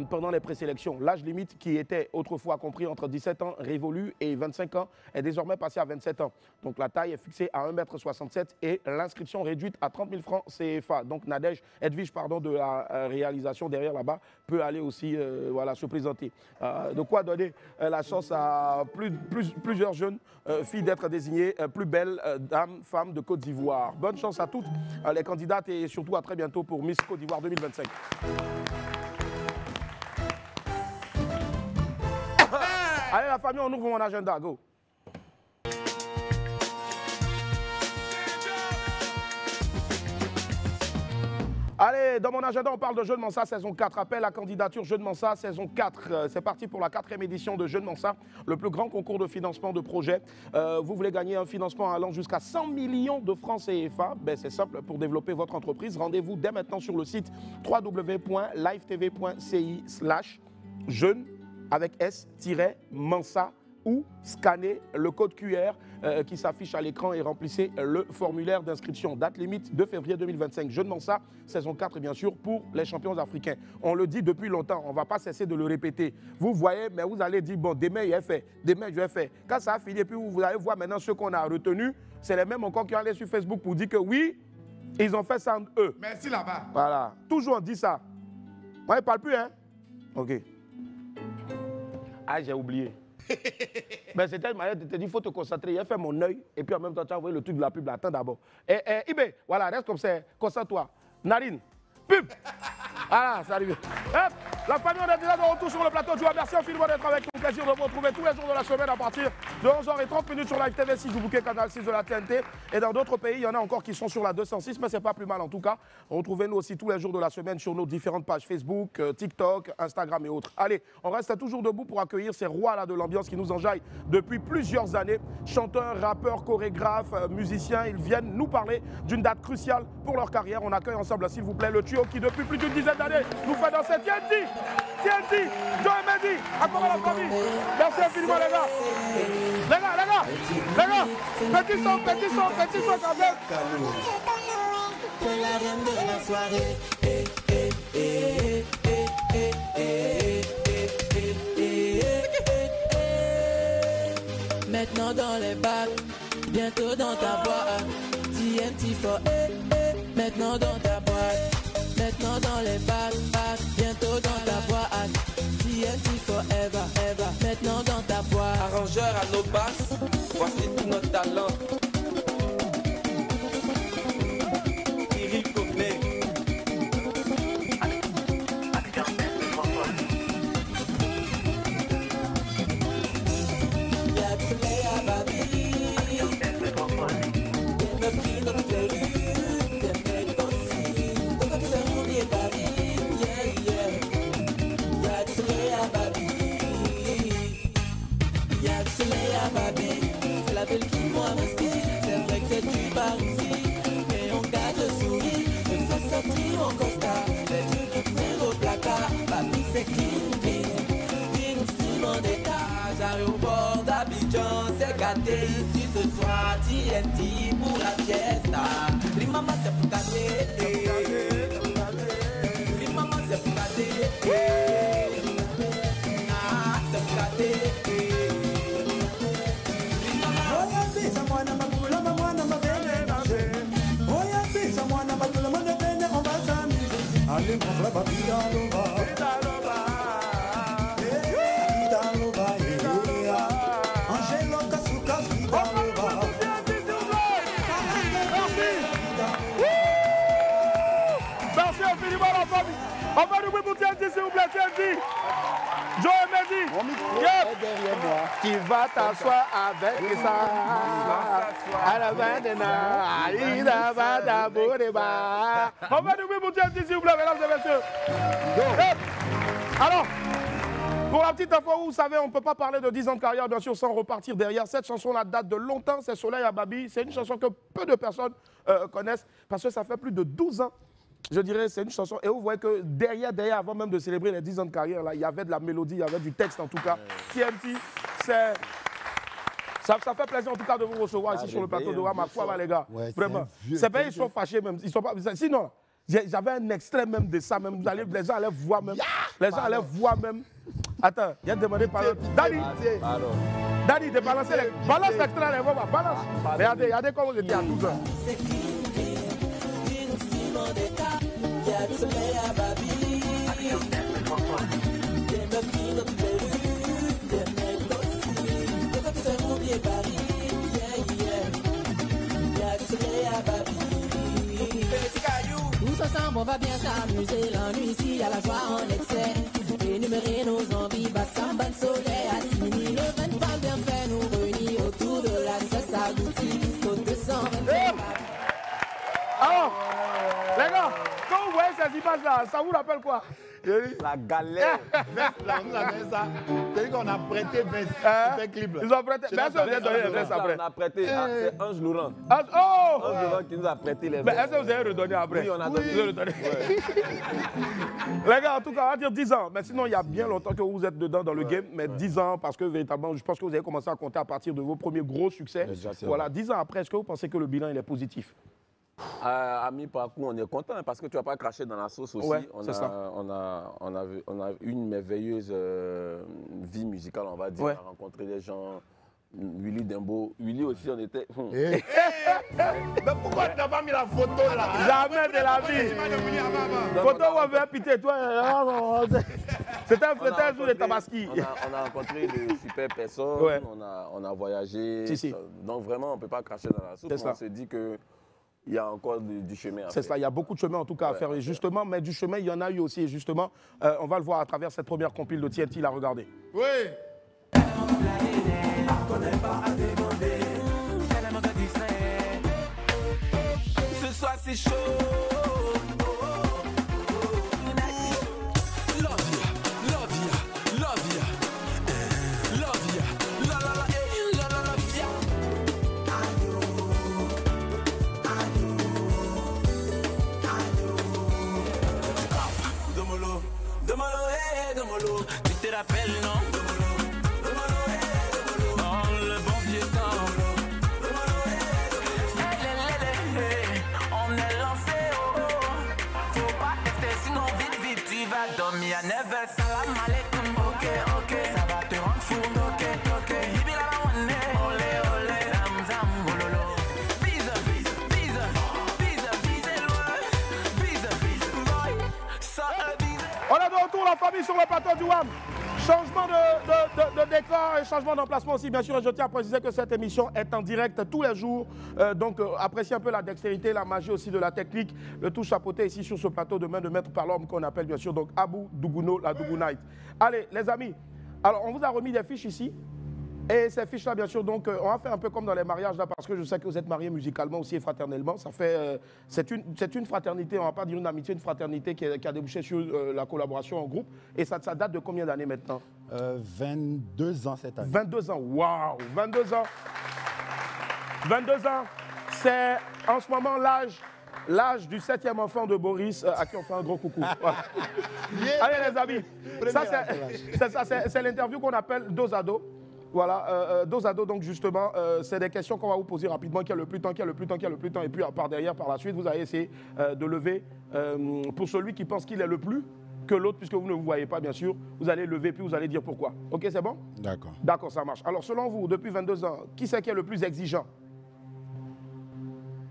pendant les présélections. L'âge limite qui était autrefois compris entre 17 ans révolu et 25 ans est désormais passé à 27 ans. Donc la taille est fixée à 1,67 m et l'inscription réduite à 30 000 francs CFA. Donc Nadège Edwige de la réalisation l'organisation derrière là-bas peut aller aussi voilà, se présenter. De quoi donner la chance à plusieurs jeunes filles d'être désignées plus belles dames, femmes de Côte d'Ivoire. Bonne chance à toutes les candidates et surtout à très bientôt pour Miss Côte d'Ivoire 2025. Allez la famille, on ouvre mon agenda, go. Allez, dans mon agenda, on parle de Jeune Mansa saison 4. Appel à candidature Jeune Mansa saison 4. C'est parti pour la 4e édition de Jeune Mansa, le plus grand concours de financement de projets. Vous voulez gagner un financement allant jusqu'à 100 millions de francs CFA. Ben, c'est simple, pour développer votre entreprise, rendez-vous dès maintenant sur le site www.livetv.ci/jeune avec S-Mansa ou scannez le code QR qui s'affiche à l'écran et remplissez le formulaire d'inscription. Date limite 2 février 2025. Jeune Mansa, saison 4 bien sûr pour les champions africains. On le dit depuis longtemps, on ne va pas cesser de le répéter. Vous voyez, mais vous allez dire, bon, demain il est fait, demain je vais faire. Quand ça a fini, puis vous allez voir maintenant ceux qu'on a retenus, c'est les mêmes encore qui ont allé sur Facebook pour dire que oui, ils ont fait ça entre eux. Merci là-bas. Voilà, toujours on dit ça. Moi, il ne parle plus, hein? Ok. Ah, j'ai oublié. Ben, c'était une manière de te dire, il faut te concentrer. J'ai fait mon œil et puis en même temps, tu as envoyé le truc de la pub. Là. Attends d'abord. Ibé, voilà, reste comme ça. Concentre-toi. Narine, pub. Voilà, ça arrive. Hop, la famille, on est déjà de retour sur le plateau de joie. Merci infiniment d'être avec nous. Plaisir de vous retrouver tous les jours de la semaine à partir de 11h30 sur Live TV 6, vous bouquez canal 6 de la TNT. Et dans d'autres pays, il y en a encore qui sont sur la 206, mais c'est pas plus mal en tout cas. Retrouvez-nous aussi tous les jours de la semaine sur nos différentes pages Facebook, TikTok, Instagram et autres. Allez, on reste toujours debout pour accueillir ces rois-là de l'ambiance qui nous enjaillent depuis plusieurs années. Chanteurs, rappeurs, chorégraphes, musiciens, ils viennent nous parler d'une date cruciale pour leur carrière. On accueille ensemble, s'il vous plaît, le trio qui depuis plus d'une dizaine d'années nous fait danser TNT, Joe et Mehdi, accompagne la famille. Merci infiniment les gars. Les gars, petit son quand même. C'est la reine de la soirée. Maintenant dans les bacs, bientôt dans ta boîte. TNT for maintenant dans ta boîte. Maintenant dans les bacs, bientôt dans ta boîte. TNT forever, ever. Maintenant dans ta boîte. Arrangeur à nos basses, voici tout notre talent. Cyril Couplet. Y'a du soleil à Babi. Y'a pris notre péril. C'est la ville qui moi m'inspire. C'est vrai que c'est du par ici, mais on garde le sourire. Il faut sortir en costard. Les dieux qui prennent au placard. Papi c'est clean, en d'état. J'arrive au bord d'Abidjan, c'est gâté ici ce soir. TNT pour la fiesta. Les mamans c'est pour gâter. Les mamans c'est pour gâter. C'est pour gâter. Allez, on va pas bien Merci infiniment la famille. On va nous pour TNT s'il vous plaît, TNT. Joe et Mehdi. Qui va t'asseoir avec ça. À la fin de la on va nous pour TNT s'il vous plaît, mesdames et messieurs. Alors, pour la petite info, vous savez, on ne peut pas parler de 10 ans de carrière, bien sûr, sans repartir derrière. Cette chanson-là date de longtemps, c'est Soleil à Babi. C'est une chanson que peu de personnes connaissent, parce que ça fait plus de 12 ans. Je dirais, c'est une chanson. Et vous voyez que derrière, avant même de célébrer les 10 ans de carrière, là, il y avait de la mélodie, il y avait du texte en tout cas. TNT, c'est... Ça fait plaisir en tout cas de vous recevoir ici sur le plateau de Wama. Quoi, les gars? Ouais, vraiment. C'est pas, ils sont fâchés même. Ils sont pas... Sinon, j'avais un extrait même de ça. Même. Les gens allaient voir même. Les gens allaient voir même. Attends, il y a demandé par Dani. Dani, de balancer les... Balance l'extrait, les gars. Balance. Regardez comment j'étais à 12 ans. Y'a du soleil à Babi. Des meurtriers dans toutes les rues, des mecs aussi. Des fois que c'est mon pied Paris, yeah, yeah. Y'a du soleil à Paris. Petit caillou. Tous ensemble, on va bien s'amuser. L'ennui ici, y'a la joie en excès. Énumérer nos envies, bas samba, le soleil à Timini. Le 23 bien fait, nous réunir autour de la cesse aboutie. Au 225. Alors, les gars, quand vous voyez ces images-là, ça vous rappelle quoi? La galère. Veste, là, on a donné ça. C'est-à-dire qu'on a prêté veste. Fait clip là. Ils ont prêté. Mais est-ce que vous avez donné les vestes après? On a prêté. C'est Ange Laurent. Oh! Ange Laurent qui nous a prêté les vestes. Mais est-ce que vous avez redonné après? Oui, on a donné. Vous avez redonné. Les gars, en tout cas, on va dire 10 ans. Mais sinon, il y a bien longtemps que vous êtes dedans dans le game. Mais 10 ans, parce que véritablement, je pense que vous avez commencé à compter à partir de vos premiers gros succès. Voilà, 10 ans après, est-ce que vous pensez que le bilan il est positif? À mi-parcours, on est content parce que tu n'as pas craché dans la sauce aussi. Ouais, on a eu une merveilleuse vie musicale, on va dire. Ouais. On a rencontré des gens. Willy Dembo. Willy aussi, on était. Mais pourquoi tu n'as pas mis la photo là? Jamais de la vie. Photo où on veut piter toi. C'était un jour de Tabaski. On a rencontré de super personnes. Ouais. On a voyagé. Si. Donc vraiment, on ne peut pas cracher dans la soupe. On se dit que. Il y a encore du chemin à faire. C'est ça, il y a beaucoup de chemin en tout cas à faire. Et justement, mais du chemin, il y en a eu aussi. Et justement, on va le voir à travers cette première compile de TNT, la regarder. Oui. Ce soir c'est chaud. Tu te rappelles, non? Dans le bon vieux temps. On est lancé, oh. Faut pas rester sinon vite, tu vas dormir à 9h. Salam alaikum, ok. Ça va te rendre fou, ok. Hibila la wane, olé, zam, ololo. Vise loin. Vise, boy. Ça vise. On est de retour, la famille, sur le plateau du WAM. Changement de décor et changement d'emplacement aussi, bien sûr. Et je tiens à préciser que cette émission est en direct tous les jours. Donc, appréciez un peu la dextérité, la magie aussi de la technique. Le tout chapeauté ici sur ce plateau de main de maître par l'homme qu'on appelle bien sûr donc Abou Douguno, la Dougounite. Allez, les amis, alors on vous a remis des fiches ici. Et ces fiches-là, bien sûr, donc, on va faire un peu comme dans les mariages, là, parce que je sais que vous êtes mariés musicalement aussi et fraternellement. Ça fait, c'est une fraternité, on ne va pas dire une amitié, une fraternité qui a débouché sur la collaboration en groupe. Et ça date de combien d'années maintenant? 22 ans cette année. 22 ans, waouh, 22 ans. 22 ans, c'est en ce moment l'âge du 7e enfant de Boris, à qui on fait un gros coucou. Voilà. Allez les amis, c'est l'interview qu'on appelle dos à dos. Voilà, dos à dos, donc justement, c'est des questions qu'on va vous poser rapidement, qui a le plus temps, et puis par derrière, par la suite, vous allez essayer de lever, pour celui qui pense qu'il est le plus que l'autre, puisque vous ne vous voyez pas, bien sûr, vous allez lever, puis vous allez dire pourquoi. Ok, c'est bon? D'accord. D'accord, ça marche. Alors, selon vous, depuis 22 ans, qui c'est qui est le plus exigeant?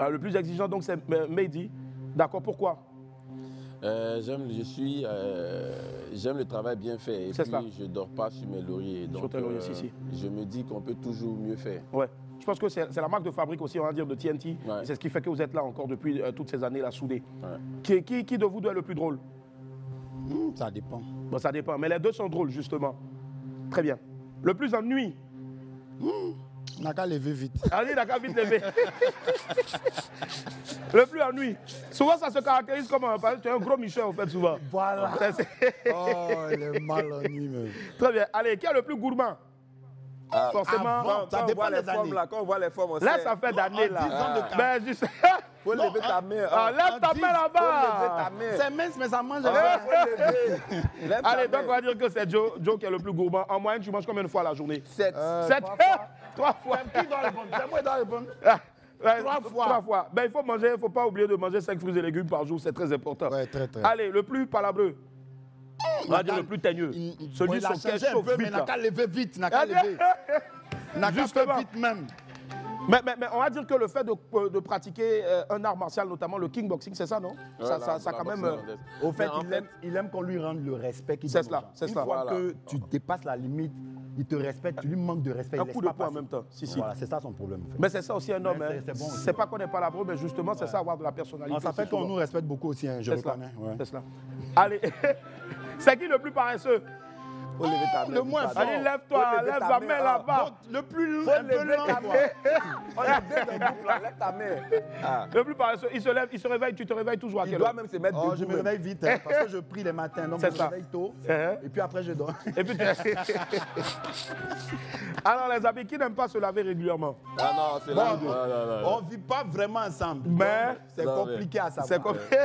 Le plus exigeant, donc, c'est Mehdi. D'accord, pourquoi? J'aime le travail bien fait et puis je ne dors pas sur mes lauriers. Donc, sur tes lauriers, si. Je me dis qu'on peut toujours mieux faire. Ouais. Je pense que c'est la marque de fabrique aussi, on va dire, de TNT. Ouais. C'est ce qui fait que vous êtes là encore depuis toutes ces années, là, soudés. Ouais. Qui de vous deux est le plus drôle? Ça dépend. Bon, ça dépend, mais les deux sont drôles, justement. Très bien. Le plus ennui? N'a qu'à lever vite. Allez, n'a qu'à vite lever. Le plus ennui. Souvent, ça se caractérise comme tu es un gros Michel, en fait, souvent. Voilà. Oh, il est mal ennuyé, même. Très bien. Allez, qui est le plus gourmand? Forcément, ça dépend des années. Là, quand on voit les formes, on là, sait. ça fait d'années, là. 10 ans de Ben, juste... Faut lever ta main. Lève ta main là-bas. C'est mince, mais ça mange. Allez, donc on va dire que c'est Joe qui est le plus gourmand. En moyenne, tu manges combien de fois la journée? 7. 3 fois. Qui doit répondre? C'est moi qui dois répondre. 3 fois. Ben, il faut manger, il ne faut pas oublier de manger 5 fruits et légumes par jour, c'est très important. Ouais, très. Allez, le plus palabreux. On va dire le plus teigneux. Celui sur lequel chauffe vite. Mais n'a qu'à lever vite, n'a qu'à lever. N'a qu'à faire vite même. Mais on va dire que le fait de pratiquer un art martial, notamment le kickboxing, c'est ça, non? Ça quand même... Au fait, il aime qu'on lui rende le respect qu'il donne. C'est cela, c'est cela. Une fois que tu dépasses la limite, il te respecte, tu lui manques de respect. Un coup de poing en même temps. Si. Voilà, c'est ça son problème. En fait. Mais c'est ça aussi un homme. C'est bon, pas qu'on n'est pas là pour, mais justement, c'est ça, avoir de la personnalité. Ça fait qu'on nous respecte beaucoup aussi, je reconnais. C'est cela. Allez, c'est qui le plus paresseux? Le moins fort. Allez, lève-toi, lève ta main là-bas. Le plus lent, On a deux dans le groupe là, lève ta main. Le plus paresseux, il se lève, il se réveille, tu te réveilles toujours à quelle heure? Il doit même se mettre debout. Je me réveille vite parce que je prie les matins, donc je me réveille tôt. Et puis après, je dors. Et puis alors les amis, qui n'aiment pas se laver régulièrement? Ah non, c'est là. On ne vit pas vraiment ensemble. Mais c'est compliqué à savoir. C'est compliqué.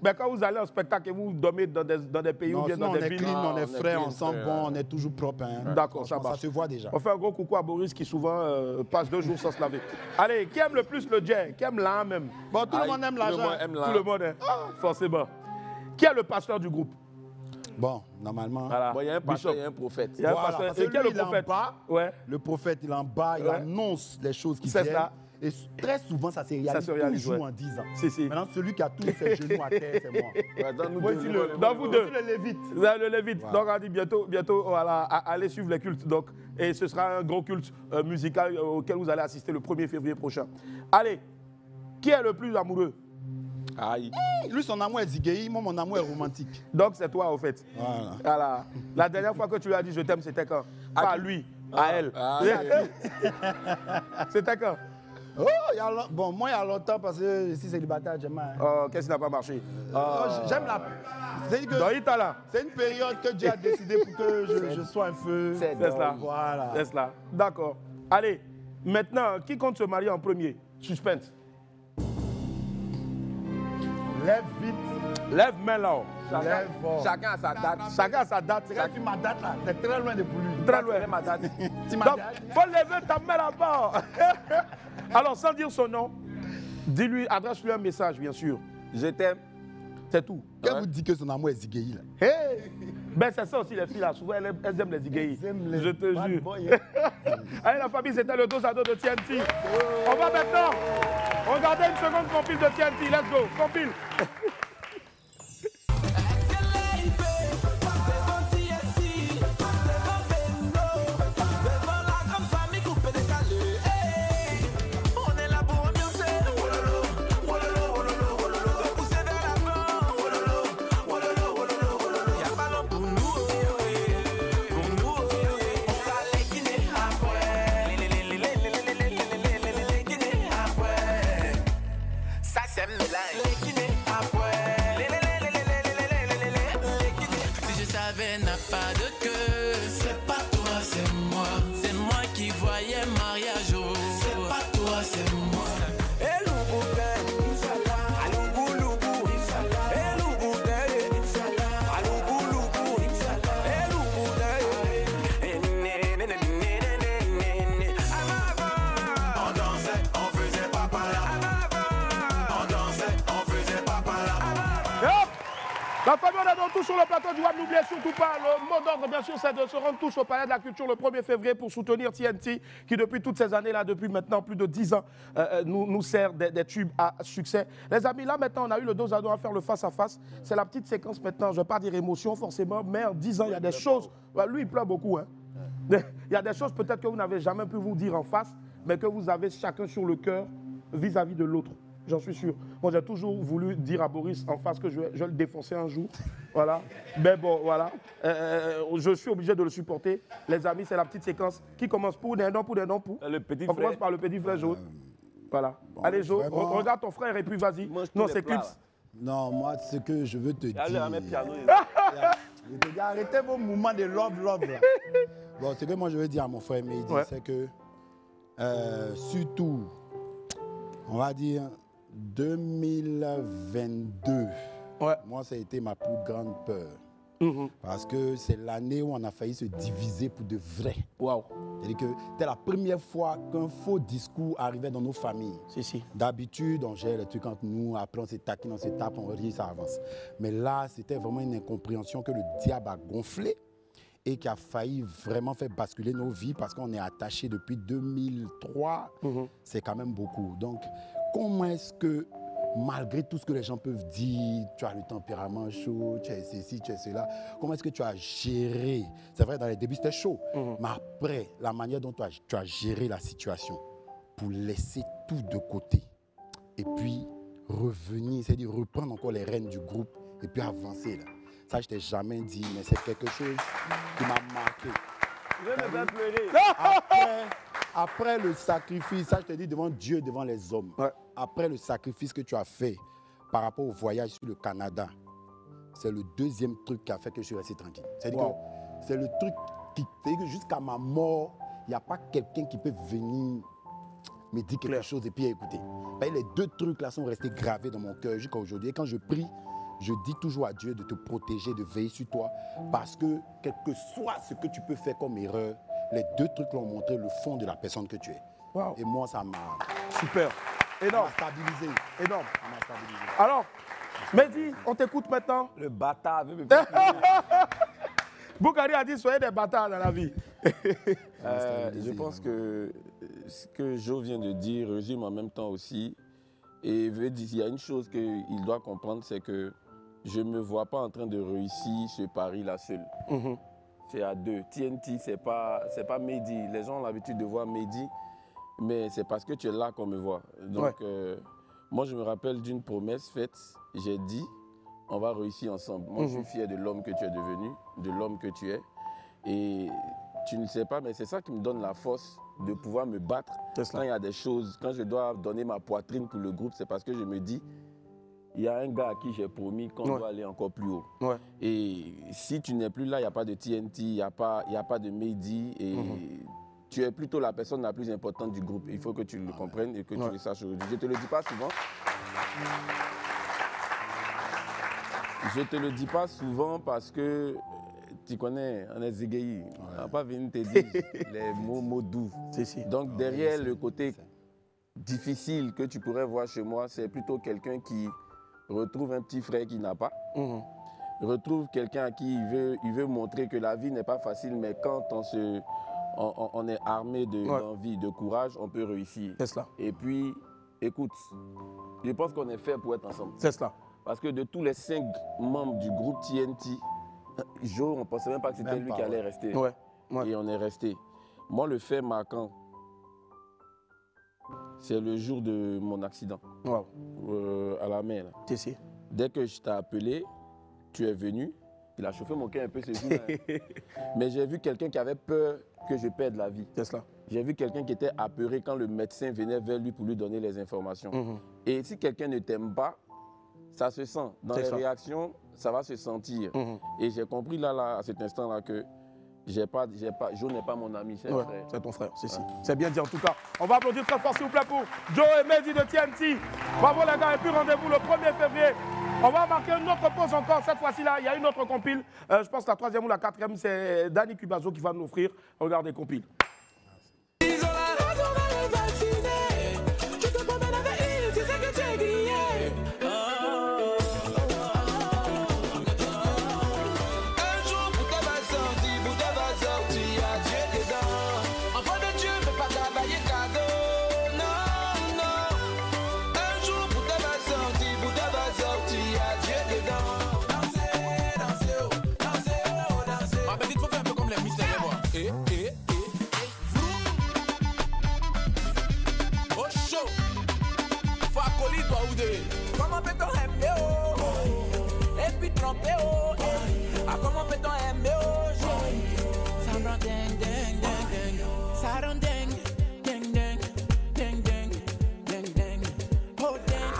Mais quand vous allez en spectacle et vous dormez dans des pays ou bien dans des villes... on est frais, on sent bon, on est toujours propre. Hein. D'accord, ça marche. Ça se voit déjà. On fait un gros coucou à Boris qui souvent passe 2 jours sans se laver. Allez, qui aime le plus le jet? Qui aime l'argent même? Bon, tout le monde aime l'argent. Tout le monde aime. Forcément. Qui est le pasteur du groupe? Bon, normalement... Voilà. Bon, il y a un pasteur, il y a un prophète. Il y a un pasteur. Et qui est le prophète? Le prophète, il est en bas, il annonce les choses qui viennent. Ça. Et très souvent, ça se réalise toujours en 10 ans. Maintenant, celui qui a tous ses genoux à terre, c'est moi. Dans vous deux. Le Lévite. Le Lévite. Voilà. Donc, on dit bientôt voilà, allez suivre les cultes. Donc, et ce sera un gros culte musical auquel vous allez assister le 1er février prochain. Allez, qui est le plus amoureux? Aïe. Lui, son amour est zigueï, moi, mon amour est romantique. Donc, c'est toi, au fait. Voilà. La dernière fois que tu lui as dit je t'aime, c'était quand? Pas à lui, à elle. C'était quand? Bon, moi, il y a longtemps, parce que je suis célibataire, j'aime. Qu'est-ce qui n'a pas marché? J'aime la... C'est une période que Dieu a décidé pour que je sois un feu. C'est cela. Voilà. C'est cela. D'accord. Allez, maintenant, qui compte se marier en premier? Suspense. Lève vite. Lève main là-haut. Chacun a sa date. Chacun a sa date. C'est quand tu ma date là, c'est très loin de pour lui. Très loin. Ma date. Donc, faut lever ta main là-bas. Alors, sans dire son nom, dis-lui, adresse-lui un message, bien sûr. Je t'aime. C'est tout. Quand vous dites que son amour est zigueï là. Hey! Ben, c'est ça aussi, les filles là. Souvent, elles aiment les zigueïs. Je te jure. Allez, la famille, c'était le dos à dos de TNT. On va maintenant regarder une seconde compile de TNT. Let's go. Compile. Si je savais n'a pas de queue, c'est pas toi, c'est moi. C'est moi qui voyais mariage au. C'est pas toi, c'est moi. La famille, on est donc tous sur le plateau du WAM. N'oubliez surtout pas, le mot d'ordre, bien sûr, c'est de se rendre tous au Palais de la Culture le 1er février pour soutenir TNT, qui depuis toutes ces années-là, depuis maintenant plus de 10 ans, nous sert des tubes à succès. Les amis, là maintenant, on a eu le dos à dos à faire le face-à-face. C'est la petite séquence maintenant, je ne vais pas dire émotion forcément, mais en 10 ans, il y a des choses... Lui, il pleure beaucoup. Hein. Il y a des choses peut-être que vous n'avez jamais pu vous dire en face, mais que vous avez chacun sur le cœur vis-à-vis de l'autre. J'en suis sûr. Moi, j'ai toujours voulu dire à Boris en face que je vais le défoncer un jour. Voilà. Mais bon, voilà. Je suis obligé de le supporter. Les amis, c'est la petite séquence qui commence pour des noms, pour. Le petit On frère. commence par le petit frère jaune. Voilà. Bon, allez, Jo, regarde ton frère et puis vas-y. Non, c'est Clips. Non, moi, ce que je veux te dire... piano. Je te dis, arrêtez vos mouvements de love là. Bon, ce que moi, je veux dire à mon frère Mehdi, c'est que, surtout, on va dire... 2022, moi, ça a été ma plus grande peur. Parce que c'est l'année où on a failli se diviser pour de vrai. C'est-à-dire que c'était la première fois qu'un faux discours arrivait dans nos familles. D'habitude, on gère les trucs entre nous, après on se taquine, on se tape, on rit, ça avance. Mais là, c'était vraiment une incompréhension que le diable a gonflé. et qui a failli vraiment faire basculer nos vies parce qu'on est attachés depuis 2003, c'est quand même beaucoup. Donc, comment est-ce que, malgré tout ce que les gens peuvent dire, tu as le tempérament chaud, tu es ceci, tu es cela, comment est-ce que tu as géré? C'est vrai, dans les débuts, c'était chaud, mais après, la manière dont tu as géré la situation pour laisser tout de côté et puis revenir, c'est-à-dire reprendre encore les rênes du groupe et puis avancer là. Ça, je t'ai jamais dit, mais c'est quelque chose qui m'a marqué. Je vais me faire pleurer. Après le sacrifice, ça je te dis devant Dieu, devant les hommes, après le sacrifice que tu as fait par rapport au voyage sur le Canada, c'est le deuxième truc qui a fait que je suis resté tranquille. C'est-à-dire que c'est le truc qui fait que jusqu'à ma mort, il n'y a pas quelqu'un qui peut venir me dire quelque chose et puis écouter. Les deux trucs là sont restés gravés dans mon cœur jusqu'à aujourd'hui. Et quand je prie, je dis toujours à Dieu de te protéger, de veiller sur toi, parce que quel que soit ce que tu peux faire comme erreur, les deux trucs l'ont montré le fond de la personne que tu es. Et moi, ça m'a... Super. Énorme. Ça m'a stabilisé. Énorme. Ça m'a stabilisé. Alors, Mehdi, on t'écoute maintenant. Le bâtard. Boukari a dit soyez des bâtards dans la vie. Je pense que ce que Jo vient de dire résume en même temps aussi. Et il y a une chose qu'il doit comprendre, c'est que je ne me vois pas en train de réussir ce pari-là seul. C'est à deux. TNT, c'est pas Mehdi. Les gens ont l'habitude de voir Mehdi, mais c'est parce que tu es là qu'on me voit. Donc, moi, je me rappelle d'une promesse faite. J'ai dit, on va réussir ensemble. Moi, je suis fier de l'homme que tu es devenu, de l'homme que tu es. Et tu ne sais pas, mais c'est ça qui me donne la force de pouvoir me battre quand il y a des choses, quand je dois donner ma poitrine pour le groupe, c'est parce que je me dis, il y a un gars à qui j'ai promis qu'on doit aller encore plus haut. Et si tu n'es plus là, il n'y a pas de TNT, il n'y a pas de Mehdi, et tu es plutôt la personne la plus importante du groupe. Il faut que tu le comprennes et que tu le saches aujourd'hui. Je ne te le dis pas souvent. Je ne te le dis pas souvent parce que tu connais, on est zégaï. On n'a pas venu te dire les mots doux. Donc derrière le côté difficile que tu pourrais voir chez moi, c'est plutôt quelqu'un qui retrouve un petit frère qu'il n'a pas. Retrouve quelqu'un à qui il veut montrer que la vie n'est pas facile, mais quand on est armé d'envie, de courage, on peut réussir. C'est cela. Et puis, écoute, je pense qu'on est fait pour être ensemble. C'est cela. Parce que de tous les 5 membres du groupe TNT, Jo, on ne pensait même pas que c'était lui qui allait rester. Et on est resté. Moi, le fait marquant, c'est le jour de mon accident à la mer. Dès que je t'ai appelé, tu es venu. Il a chauffé mon cœur un peu ce jour-là. Mais j'ai vu quelqu'un qui avait peur que je perde la vie. C'est cela. J'ai vu quelqu'un qui était apeuré quand le médecin venait vers lui pour lui donner les informations. Et si quelqu'un ne t'aime pas, ça se sent. Dans les réactions, ça va se sentir. Et j'ai compris là, à cet instant-là, que Jo n'est pas mon ami, c'est un frère. C'est ton frère, c'est bien dit en tout cas. On va applaudir très fort s'il vous plaît pour Joe et Mehdi de TNT. Bravo les gars, et puis rendez-vous le 1er février. On va marquer une autre pause encore, cette fois-ci là, il y a une autre compile. Je pense que la 3e ou la 4e, c'est Danny Cubazo qui va nous offrir. Regardez compile. Comment peut-on aimer et puis tromper comment peut-on aimer ça rend ding ding ding ding, ça rend ding ding ding ding ding ding ding, oh ding.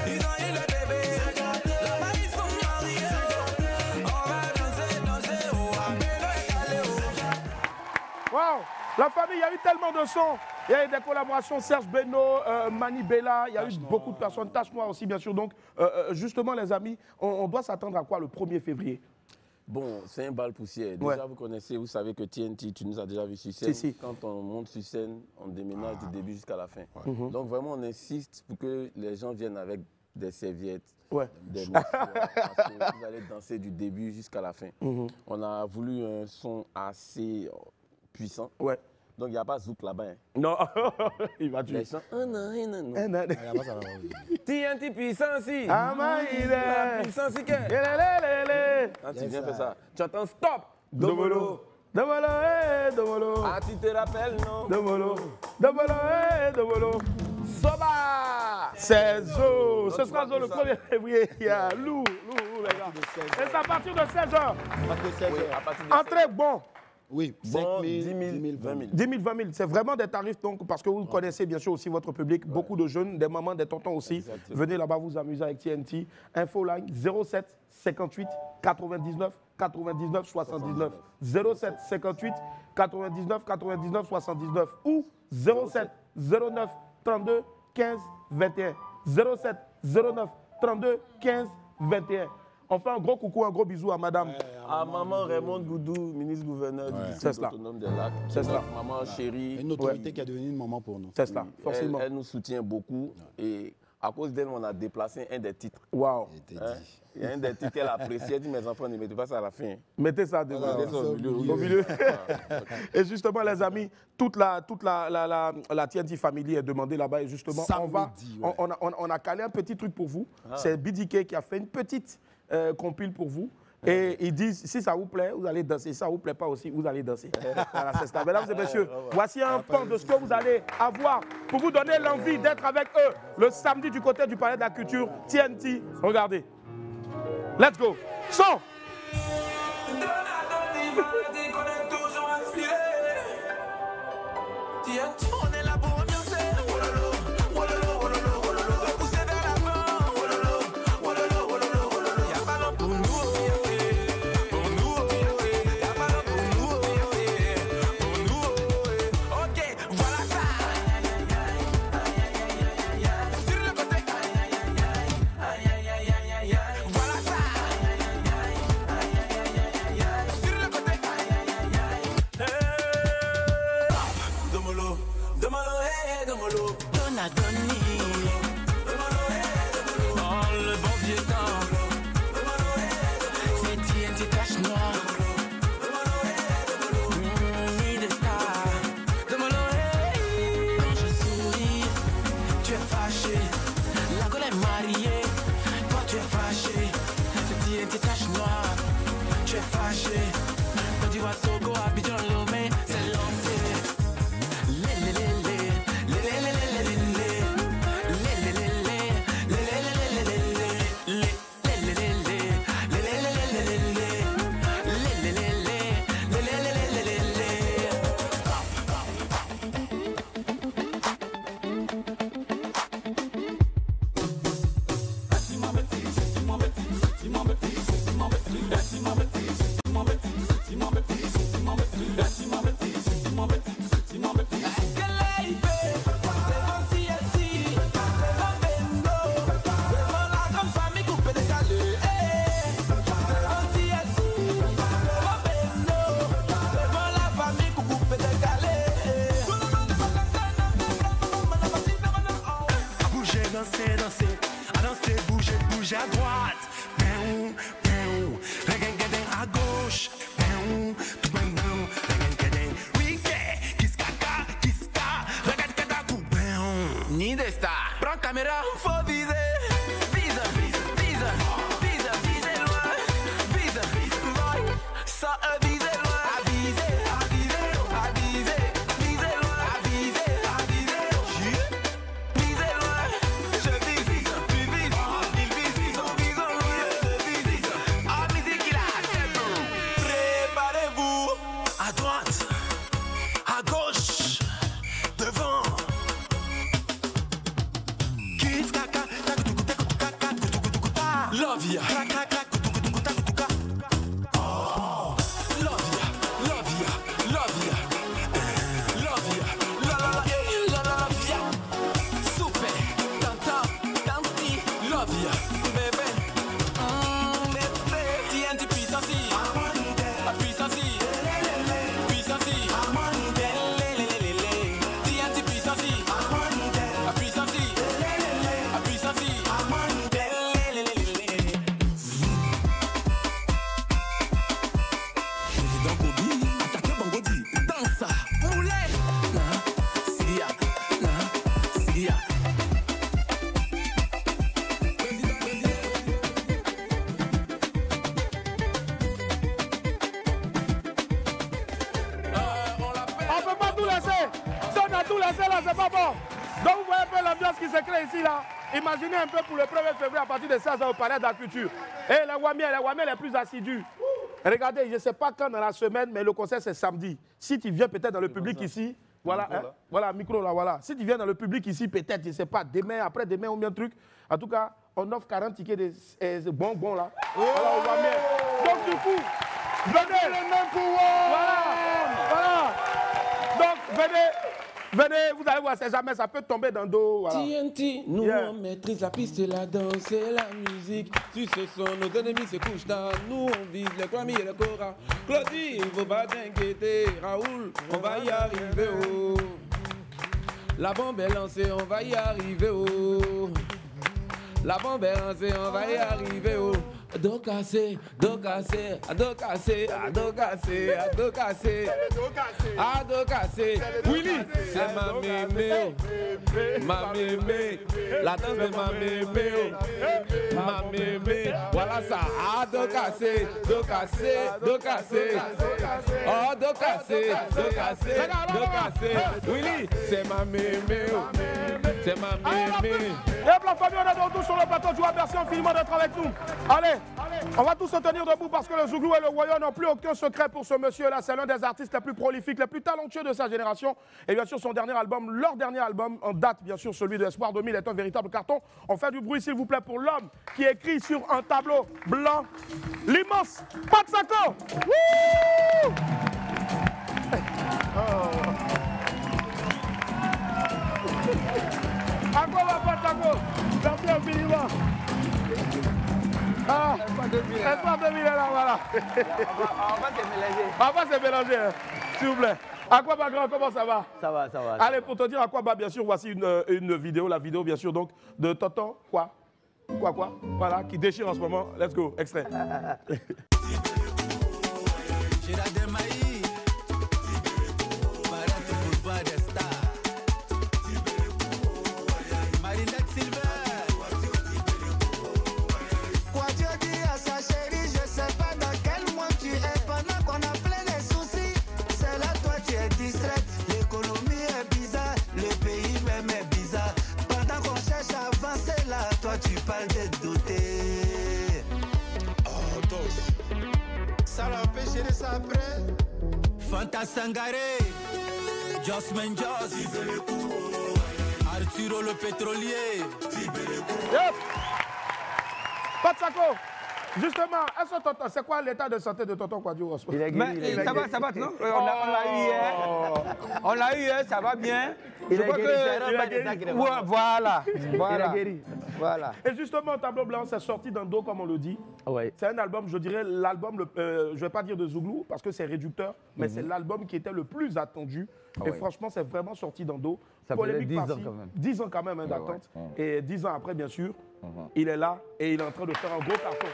Ils ont eu le bébé, là-bas ils sont mariés, on va danser, Wow, la famille, il y a eu tellement de sons. Il y a eu des collaborations, Serge Beno, Mani Bella, il y a eu beaucoup de personnes, Tache Noire aussi bien sûr. Donc justement les amis, on doit s'attendre à quoi le 1er février? Bon, c'est un bal poussière. Déjà vous connaissez, vous savez que TNT, tu nous as déjà vu sur scène. Quand on monte sur scène, on déménage du début jusqu'à la fin. Donc vraiment on insiste pour que les gens viennent avec des serviettes, ouais. des morceaux, parce que vous allez danser du début jusqu'à la fin. On a voulu un son assez puissant. Ouais. Donc, il n'y a pas zouk là-bas. Hein. Non, il va tuer. Les chants, non. TNT puissance. La puissance, c'est que. Quand tu viens faire ça, tu entends stop. Domolo. Domolo, domolo. Ah, tu te rappelles, non? Domolo, domolo, domolo. Soba. C'est Zo. Ce sera Zo le 1er février. Il y a Lou, les gars. Et c'est à partir de 16h. Entrée, bon. Oui, bon, 10 000, 20 000. 10 000, 20 000. C'est vraiment des tarifs, donc, parce que vous connaissez bien sûr aussi votre public. Beaucoup de jeunes, des mamans, des tontons aussi. Exactement. Venez là-bas vous amuser avec TNT. Infoline 07 58 99 99 79. 07 58 99 99 79 ou 07 09 32 15 21. 07 09 32 15 21. On fait un gros coucou, un gros bisou à madame. À maman Raymond Goudou, ministre-gouverneur du district autonome des Lacs. C'est cela. Maman chérie. Une autorité qui est devenue une maman pour nous. C'est cela, forcément. Elle nous soutient beaucoup et à cause d'elle, on a déplacé un des titres. Waouh. Il y a un des titres qu'elle appréciait. Elle dit, mes enfants, ne mettez pas ça à la fin. Mettez ça au milieu. Et justement, les amis, toute la TNT Family est demandée là-bas. Et justement, on a calé un petit truc pour vous. C'est BDK qui a fait une petite compile pour vous. Et ils disent, si ça vous plaît, vous allez danser. Si ça ne vous plaît pas aussi, vous allez danser. Voilà, c'est ça. Mesdames et messieurs, voici un pan de ce que vous allez avoir pour vous donner l'envie d'être avec eux le samedi du côté du Palais de la Culture. TNT, regardez. Let's go. Son. On est là pour ambiancer. Pousser vers l'avant. Y'a pas l'homme pour nous. Y'a pas l'homme pour nous. Ok, voilà ça. Sur le côté. Voilà ça. Sur le côté. Domolo, hey, domolo. Donadoni. Oh, le bon vieux temps. C'est TNT cache noir. Ni de star. Domolo, hey. Quand je souris, tu es fâché. La gueule est mariée. Toi, tu es fâché. C'est TNT cache noir. Tu es fâché. Quand tu vois Togo, Abidjan, Lomé, c'est lancé. Danser, à danser, bouger à droite. Regain à gauche. Ni de star. Prends caméra, faut viser. Vise loin. Vise, boy. Ça vise loin. Vise loin. Vise loin. Je vise, tu vises, il vise, on vise, je vise. En musique, il a c'est bon. Préparez-vous. À droite, à gauche, devant. Kids kaka, love ya. Oh, love ya. Super, tanti, love ya, bébé. TNT puissance, puissance. TNT puissance, puissance. Yeah. On peut pas tout laisser. Si on a tout laissé là, c'est pas bon. Donc vous voyez un peu l'ambiance qui se crée ici là. Imaginez un peu pour le 1er février à partir de 16h au Palais de la Culture. Et les Wamiens les plus assidus. Regardez, je ne sais pas quand dans la semaine, mais le concert c'est samedi. Si tu viens peut-être dans le public ici, voilà, hein, voilà, micro là, voilà. Si tu viens dans le public ici, peut-être, je ne sais pas, demain, après-demain ou bien truc. En tout cas, on offre 40 tickets de bonbons là. Voilà, aux Wamiens. Donc du coup, venez. Le même pouvoir. Voilà. Donc venez, vous allez voir, c'est jamais, ça peut tomber dans le dos. Voilà. TNT, nous on maîtrise la piste et la danse et la musique. Si ce sont nos ennemis se couchent dans nous, on vise les Grammy et les Cora. Claudie, il faut pas t'inquiéter. Raoul, on va y arriver. Oh. La bombe est lancée, on va y arriver. Oh. La bombe est lancée, on va y arriver. Oh. Do cassé, do cassé, do cassé, do cassé, do cassé, do cassé. Willy, c'est ma mémé, ma mémé, la danse de ma mémé, ma mémé. Voilà ça, do cassé, do cassé, do cassé, oh do cassé, do cassé, do cassé. Willy, c'est ma mémé, c'est ma mémé. Et la famille, on est de retour sur le plateau. Je vous remercie infiniment d'être avec nous. Allez, on va tous se tenir debout parce que le Zouglou et le Royaume n'ont plus aucun secret pour ce monsieur-là. C'est l'un des artistes les plus prolifiques, les plus talentueux de sa génération. Et bien sûr, son dernier album, leur dernier album en date, bien sûr, celui de Espoir 2000, est un véritable carton. On fait du bruit, s'il vous plaît, pour l'homme qui écrit sur un tableau blanc l'immense Patsako. Wouh! À quoi va Patsako? Merci infiniment. Ah, Espoir 2000 est là, voilà. On va se mélanger. On va se mélanger, hein, s'il vous plaît. Aquaba Grand, comment ça va? Ça va, ça va. Allez, pour te dire Aquaba, bien sûr, voici une vidéo, la vidéo, bien sûr, donc, de Tonton, quoi? Voilà, qui déchire en ce moment. Let's go, extrait. Tu parles de douter. Oh, dos. Ça l'a empêché de ça après. Fanta Sangare, Josman Joss, Arturo le pétrolier. Yep. Patsako, justement, c'est quoi l'état de santé de Tonton Kwadjo? Il est guéri, ça va, non? On l'a eu hier. On l'a eu hier, ça va bien. Il est guéri. Voilà. Il est guéri. Voilà. Et justement, Tableau Blanc, c'est sorti d'un dos, comme on le dit. Ouais. C'est un album, je dirais, l'album, je ne vais pas dire de Zouglou, parce que c'est réducteur, mais c'est l'album qui était le plus attendu. Et franchement, c'est vraiment sorti d'un dos. Ça faisait 10 ans quand même. 10 ans quand même d'attente. Et 10 ans après, bien sûr, il est là et il est en train de faire un gros carton.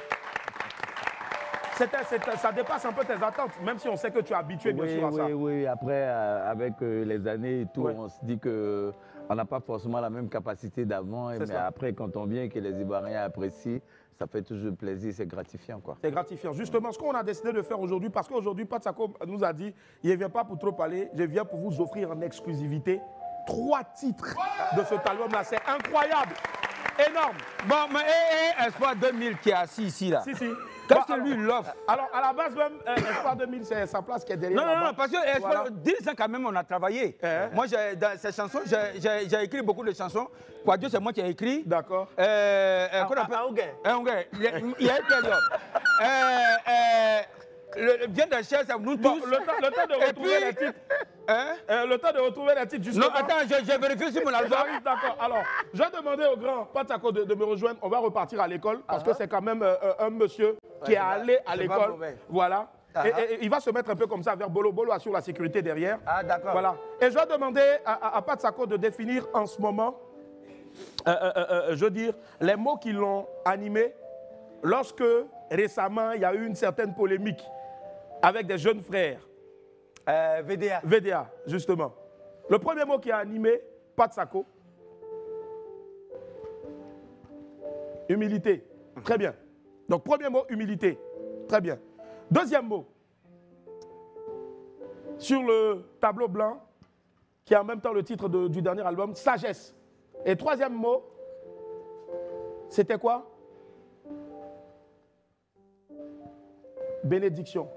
Ça dépasse un peu tes attentes, même si on sait que tu es habitué, bien sûr, à ça. Oui, après, avec les années et tout, on se dit que on n'a pas forcément la même capacité d'avant, mais après, quand on vient et que les Ivoiriens apprécient, ça fait toujours plaisir, c'est gratifiant, quoi. C'est gratifiant. Justement, ce qu'on a décidé de faire aujourd'hui, parce qu'aujourd'hui, Patsako nous a dit, il ne vient pas pour trop parler, je viens pour vous offrir en exclusivité 3 titres de cet album-là. C'est incroyable. Énorme. Bon, mais Espoir 2000 qui est assis ici, là. Si. Qu'est-ce que lui l'offre? Alors, à la base, même, Espoir 2000, c'est sa place qui est derrière. Non, parce que Espoir, 10 ans quand même, on a travaillé. Moi, dans ces chansons, j'ai écrit beaucoup de chansons. Kwadjo, c'est moi qui ai écrit. D'accord. Il y a une période. Bien de cher, c'est nous tous. Le temps de retrouver les titres. Le temps de retrouver les titres, justement. Non, attends, j'ai vérifié sur mon album. D'accord. Alors, je vais demander au grand Patsako de me rejoindre. On va repartir à l'école parce que c'est quand même un monsieur qui est allé à l'école. Voilà. Et il va se mettre un peu comme ça vers Bolo. Bolo assure la sécurité derrière. Ah, d'accord. Voilà. Et je vais demander à Patsako de définir en ce moment, je veux dire, les mots qui l'ont animé lorsque récemment il y a eu une certaine polémique avec des jeunes frères. VDA. VDA, justement. Le premier mot qui a animé Patsako, Humilité. Très bien. Donc, premier mot, humilité. Très bien. Deuxième mot. Sur le tableau blanc, qui est en même temps le titre du dernier album, sagesse. Et troisième mot, c'était quoi? Bénédiction.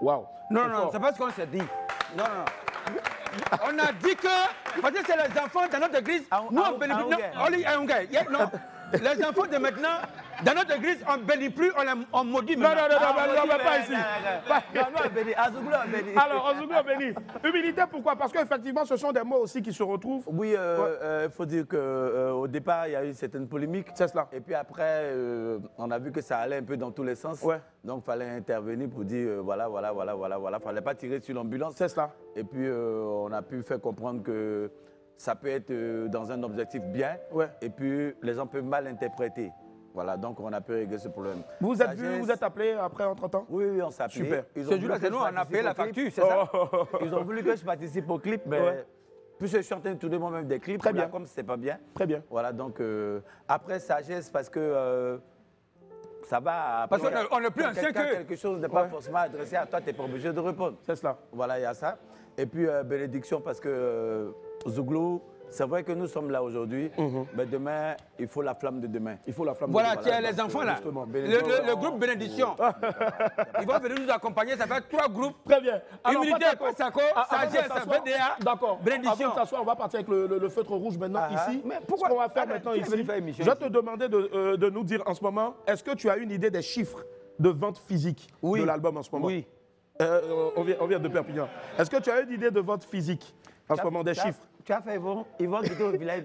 Waouh. Non, non, c'est pas ce qu'on s'est dit. Non, non. On a dit que, parce que c'est les enfants dans notre église, nous on bénit plus. Non, les enfants de maintenant, dans notre église, on ne bénit plus, on maudit maintenant. Non, pas ici. Non, nous on bénit, Azougou on bénit. Alors, Azougou on bénit. Humilité, pourquoi? Parce qu'effectivement, ce sont des mots aussi qui se retrouvent. Oui, il faut dire qu'au départ, il y a eu une certaine polémique. C'est cela. Et puis après, on a vu que ça allait un peu dans tous les sens. Ouais. Donc, il fallait intervenir pour dire, voilà. Il ne fallait pas tirer sur l'ambulance. C'est cela. Et puis, on a pu faire comprendre que ça peut être dans un objectif bien. Ouais. Et puis, les gens peuvent mal interpréter. Voilà, donc on a pu régler ce problème. Vous vous êtes vu, vous êtes appelé après entre-temps? Oui, on s'est appelé. Super. Ce jour-là, c'est nous, on a payé la facture, c'est ça? Ils ont voulu que je participe au clip, mais puisque je suis en train de tourner moi-même des clips, très bien. Comme c'est pas bien. Très bien. Voilà, donc après sagesse, parce que ça va. Parce qu'on n'est plus ancien que. Quelque chose n'est pas forcément adressé à toi, tu n'es pas obligé de répondre. C'est cela. Voilà, il y a ça. Et puis bénédiction, parce que Zouglou, c'est vrai que nous sommes là aujourd'hui, mais demain, il faut la flamme de demain. Il faut la flamme voilà, de demain. Voilà, tu as les enfants là. Le groupe Bénédiction. Ils vont venir nous accompagner, ça fait 3 groupes. Très bien. Alors, Humilité, Pasako, Sagesse, BDA, d'accord. Bénédiction. Avant de s'asseoir, on va partir avec le feutre rouge maintenant ici. Mais pourquoi? Ce qu'on va faire maintenant ici, je vais te demander de nous dire en ce moment, est-ce que tu as une idée des chiffres de vente physique de l'album en ce moment? Oui. On vient de Perpignan. Est-ce que tu as une idée de vente physique en ce moment, des chiffres? Tu as fait ils vont quitter au village.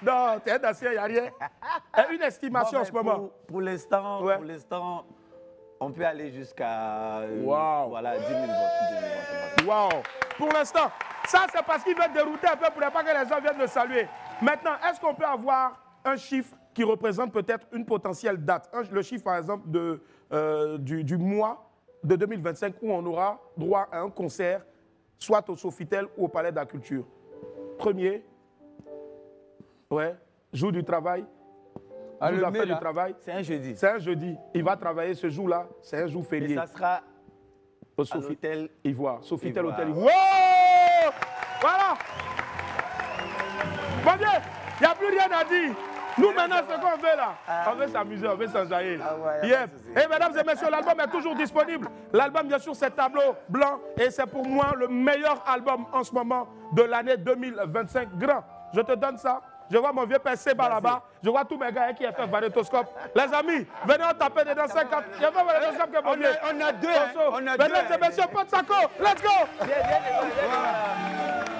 Non, t'es un ancien, il n'y a rien. Une estimation en ce moment. Pour l'instant, on peut aller jusqu'à 10 000 votes. Waouh. Pour l'instant, ça c'est parce qu'il veut dérouter un peu pour ne pas que les gens viennent le saluer. Maintenant, est-ce qu'on peut avoir un chiffre qui représente peut-être une potentielle date? Le chiffre, par exemple, du mois de 2025 où on aura droit à un concert, soit au Sofitel ou au Palais de la Culture. Premier, jour du travail. Jour de du travail. C'est un jeudi. C'est un jeudi. Il va travailler ce jour-là. C'est un jour férié. Et ça sera au Sofitel Ivoire. Sofitel Hôtel Ivoire. Wow! Voilà. Bon Dieu, il n'y a plus rien à dire. Nous, maintenant, ce qu'on veut là, on veut s'amuser, on veut s'enjailler. Et mesdames et messieurs, l'album est toujours disponible. L'album, bien sûr, c'est Tableau Blanc. Et c'est pour moi le meilleur album en ce moment de l'année 2025. Grand, je te donne ça. Je vois mon vieux père Seba là-bas. Je vois tous mes gars qui ont fait magnétoscope. Les amis, venez on taper dedans 50. Il y a pas magnétoscope que mon vieux. On a deux. Mesdames et messieurs, Pasako, let's go.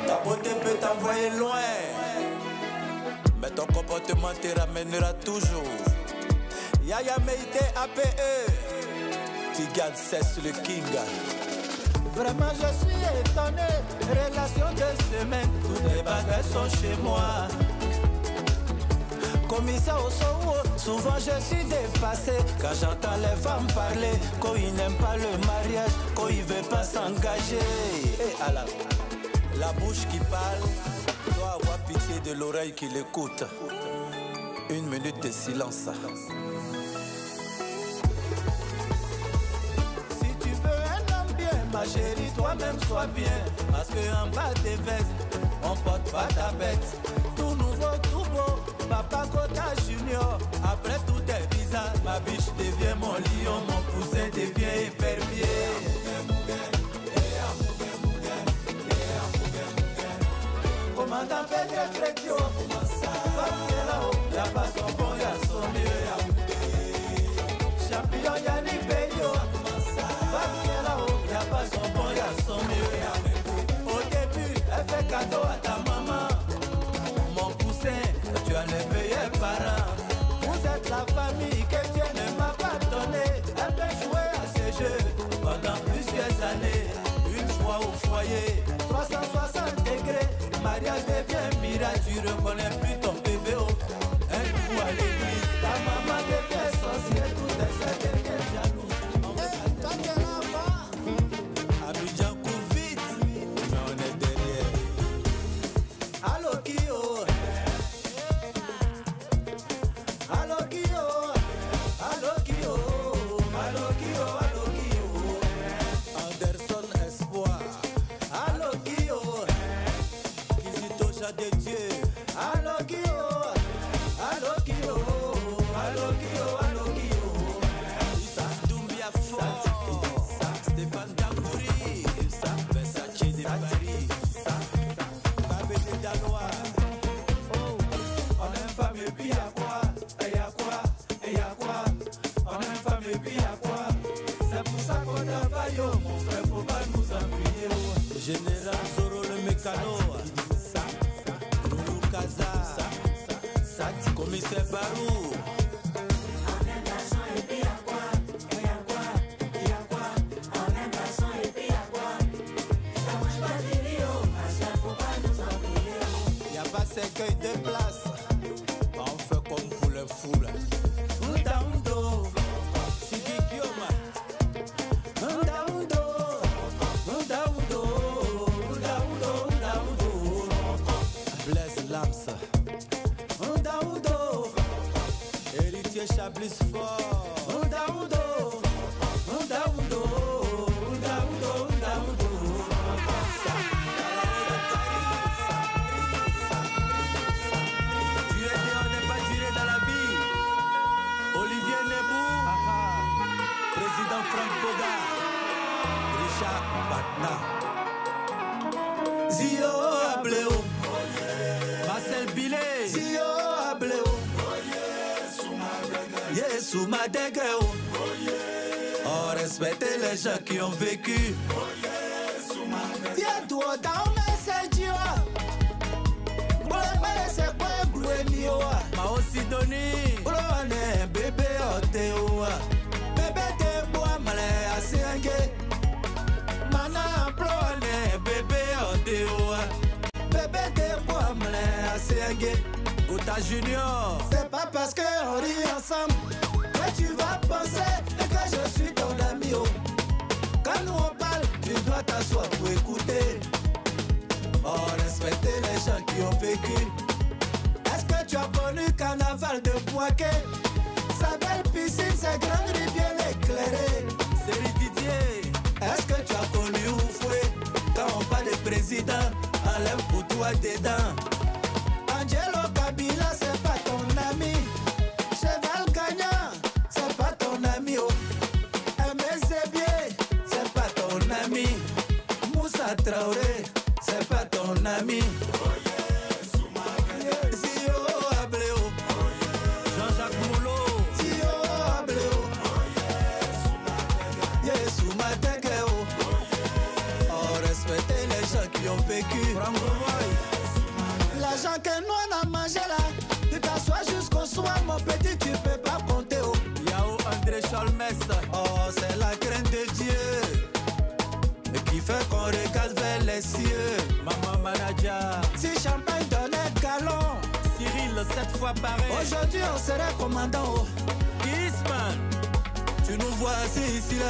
Ta beauté peut t'envoyer loin. Mais ton comportement te ramènera toujours. Yaya Meite APE. Tigad cesse le king. Vraiment je suis étonné. Relation de semaine. Toutes les bagages sont chez moi. Commissaire au Sowo, souvent je suis dépassé. Quand j'entends les femmes parler, quand ils n'aiment pas le mariage, quand ils ne veulent pas s'engager. Et alors, la bouche qui parle doit avoir pitié de l'oreille qui l'écoute. 1 minute de silence. Si tu veux un homme bien, ma chérie, toi-même sois bien. Parce qu'en bas des vestes, on porte pas ta bête. Tout nouveau, tout beau, Papa Kota Junior. Après tout est bizarre, ma biche devient mon lion, mon cousin devient épervier. Commandant Pedro Frecchio, y'a pas son bon, y'a son mieux. Champion Yannick Bello, y'a pas son bon, y'a son mieux. Au début, elle fait cadeau à ta maman. Mon poussin, tu en es payé parent. Vous êtes la famille que Dieu ne m'a pas donnée. Elle peut jouer à ces jeux pendant plusieurs années. Une fois au foyer, 360 degrés. Mariage devient miracle, tu reconnais plus ton PVO. Un coup à l'église, ta maman devient sorcière, tout est ça devient jaloux. Abidjan court vite, mais on est derrière. Allô Kyo, allô Voilà des dieux. Allo Kio, allo Kio, allo Kio, allo Kio. Doumbia fort, Stéphane Dangouri, Versace de Paris, Babé de Danois. On aime femme et puis y'a quoi? Et y'a quoi? Et y'a quoi? On aime femme et puis y'a quoi? C'est pour ça qu'on travaille, mon frère, faut pas nous appuyer. Général Zoro le mécano, Loulou Kaza, commissaire Barou. On aime la sang et puis y'a quoi? Et y'a quoi? Et y'a quoi? On aime la sang et puis y'a quoi? Ça mange pas de Rio, ça faut pas nous appuyer. Y'a pas cercueil de place, on fait comme pour les foules. Ndaundo, Sigi Kioma. Ndaundo, Ndaundo, Ndaundo, Ndaundo. Blaise Lams. Ndaundo, héritier Chablis fort. Ndaundo, Ndaundo, Ndaundo, Ndaundo. Juré que on n'est pas juré dans la vie. Olivier Nebou, président Franck Boga, Richard Batna, Zio Ableo, Marcel Billet, Zio Ableo, Yesu Madegreo. On respecte les gens qui ont vécu. Viens-toi dans mes séjours. Mao Sidonie, Broane, bébé Oteoa, bébé de bois malé à Senge, Mana Broane, bébé Oteoa, bébé de bois malé à Senge, Gouta Junior. C'est pas parce qu'on rit ensemble que tu vas penser que je suis ton ami. Quand nous on parle, tu dois t'asseoir pour écouter. Oh, respecter les gens qui ont vécu. Est-ce que tu as connu Carnaval de Boaké? Sa belle piscine, ses grandes rues bien éclairées. C'est Didier. Est-ce que tu as connu Oufoué? Quand on parle de président, enlève pour toi tes dents. Angelo Kabila, c'est pas ton ami. Cheval Gagnant, c'est pas ton ami. Oh. Aimé Sébier, c'est pas ton ami. Moussa Traoré, c'est pas ton ami. L'argent que nous on a mangé là, tu t'assois jusqu'au soir, mon petit, tu peux pas compter. Oh. Yao André Chalmès, oh, c'est la crainte de Dieu qui fait qu'on regarde vers les cieux. Maman Manaja, si champagne donnait galon, Cyril 7 fois pareil. Aujourd'hui on serait commandant. Oh. Kissman, tu nous vois ici là.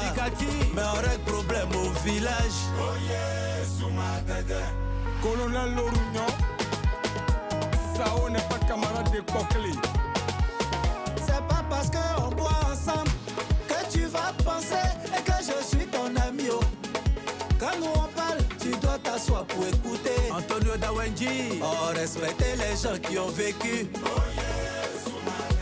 Erikati, mais on règle problème au village. Oh yeah, sous ma tête. Colonel Lorugnon, Sao n'est pas camarade de Coquely. C'est pas parce qu'on boit ensemble que tu vas penser et que je suis ton ami. Oh. Quand nous on parle, tu dois t'asseoir pour écouter. Antonio Dawenji, oh, respecter les gens qui ont vécu. Oh yeah,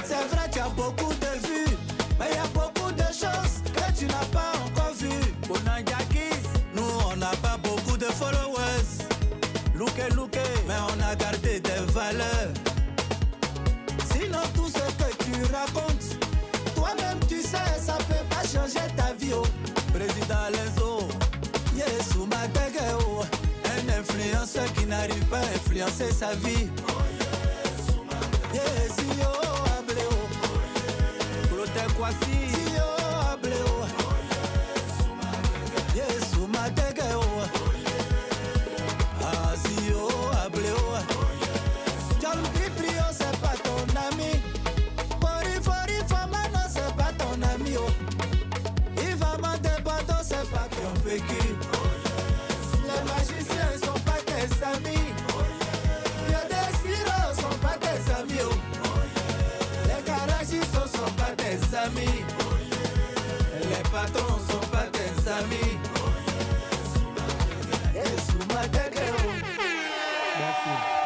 c'est vrai, tu as beaucoup de vues, mais il y a beaucoup de choses que tu n'as pas encore vues. Bonanjakis, nous on n'a pas beaucoup de followers. Louké, mais on a gardé des valeurs. Sinon tout ce que tu racontes, toi-même tu sais, ça peut pas changer ta vie. Oh. Président Lenzo, Yesu Madegeo, un influenceur qui n'arrive pas à influencer sa vie. Yesio Ableo, Clotaire Kwasi, Sio Ableo, Yesu Madegeo. Asio Ableo, John Criprio, c'est pas ton ami. Fori Famano, c'est pas ton ami. Ivama de Bado, c'est pas ton vécu. Les magiciens sont pas tes amis. Les Desiro sont pas tes amis. Les Karajisos sont pas tes amis. Les patrons sont pas tes amis. sûr.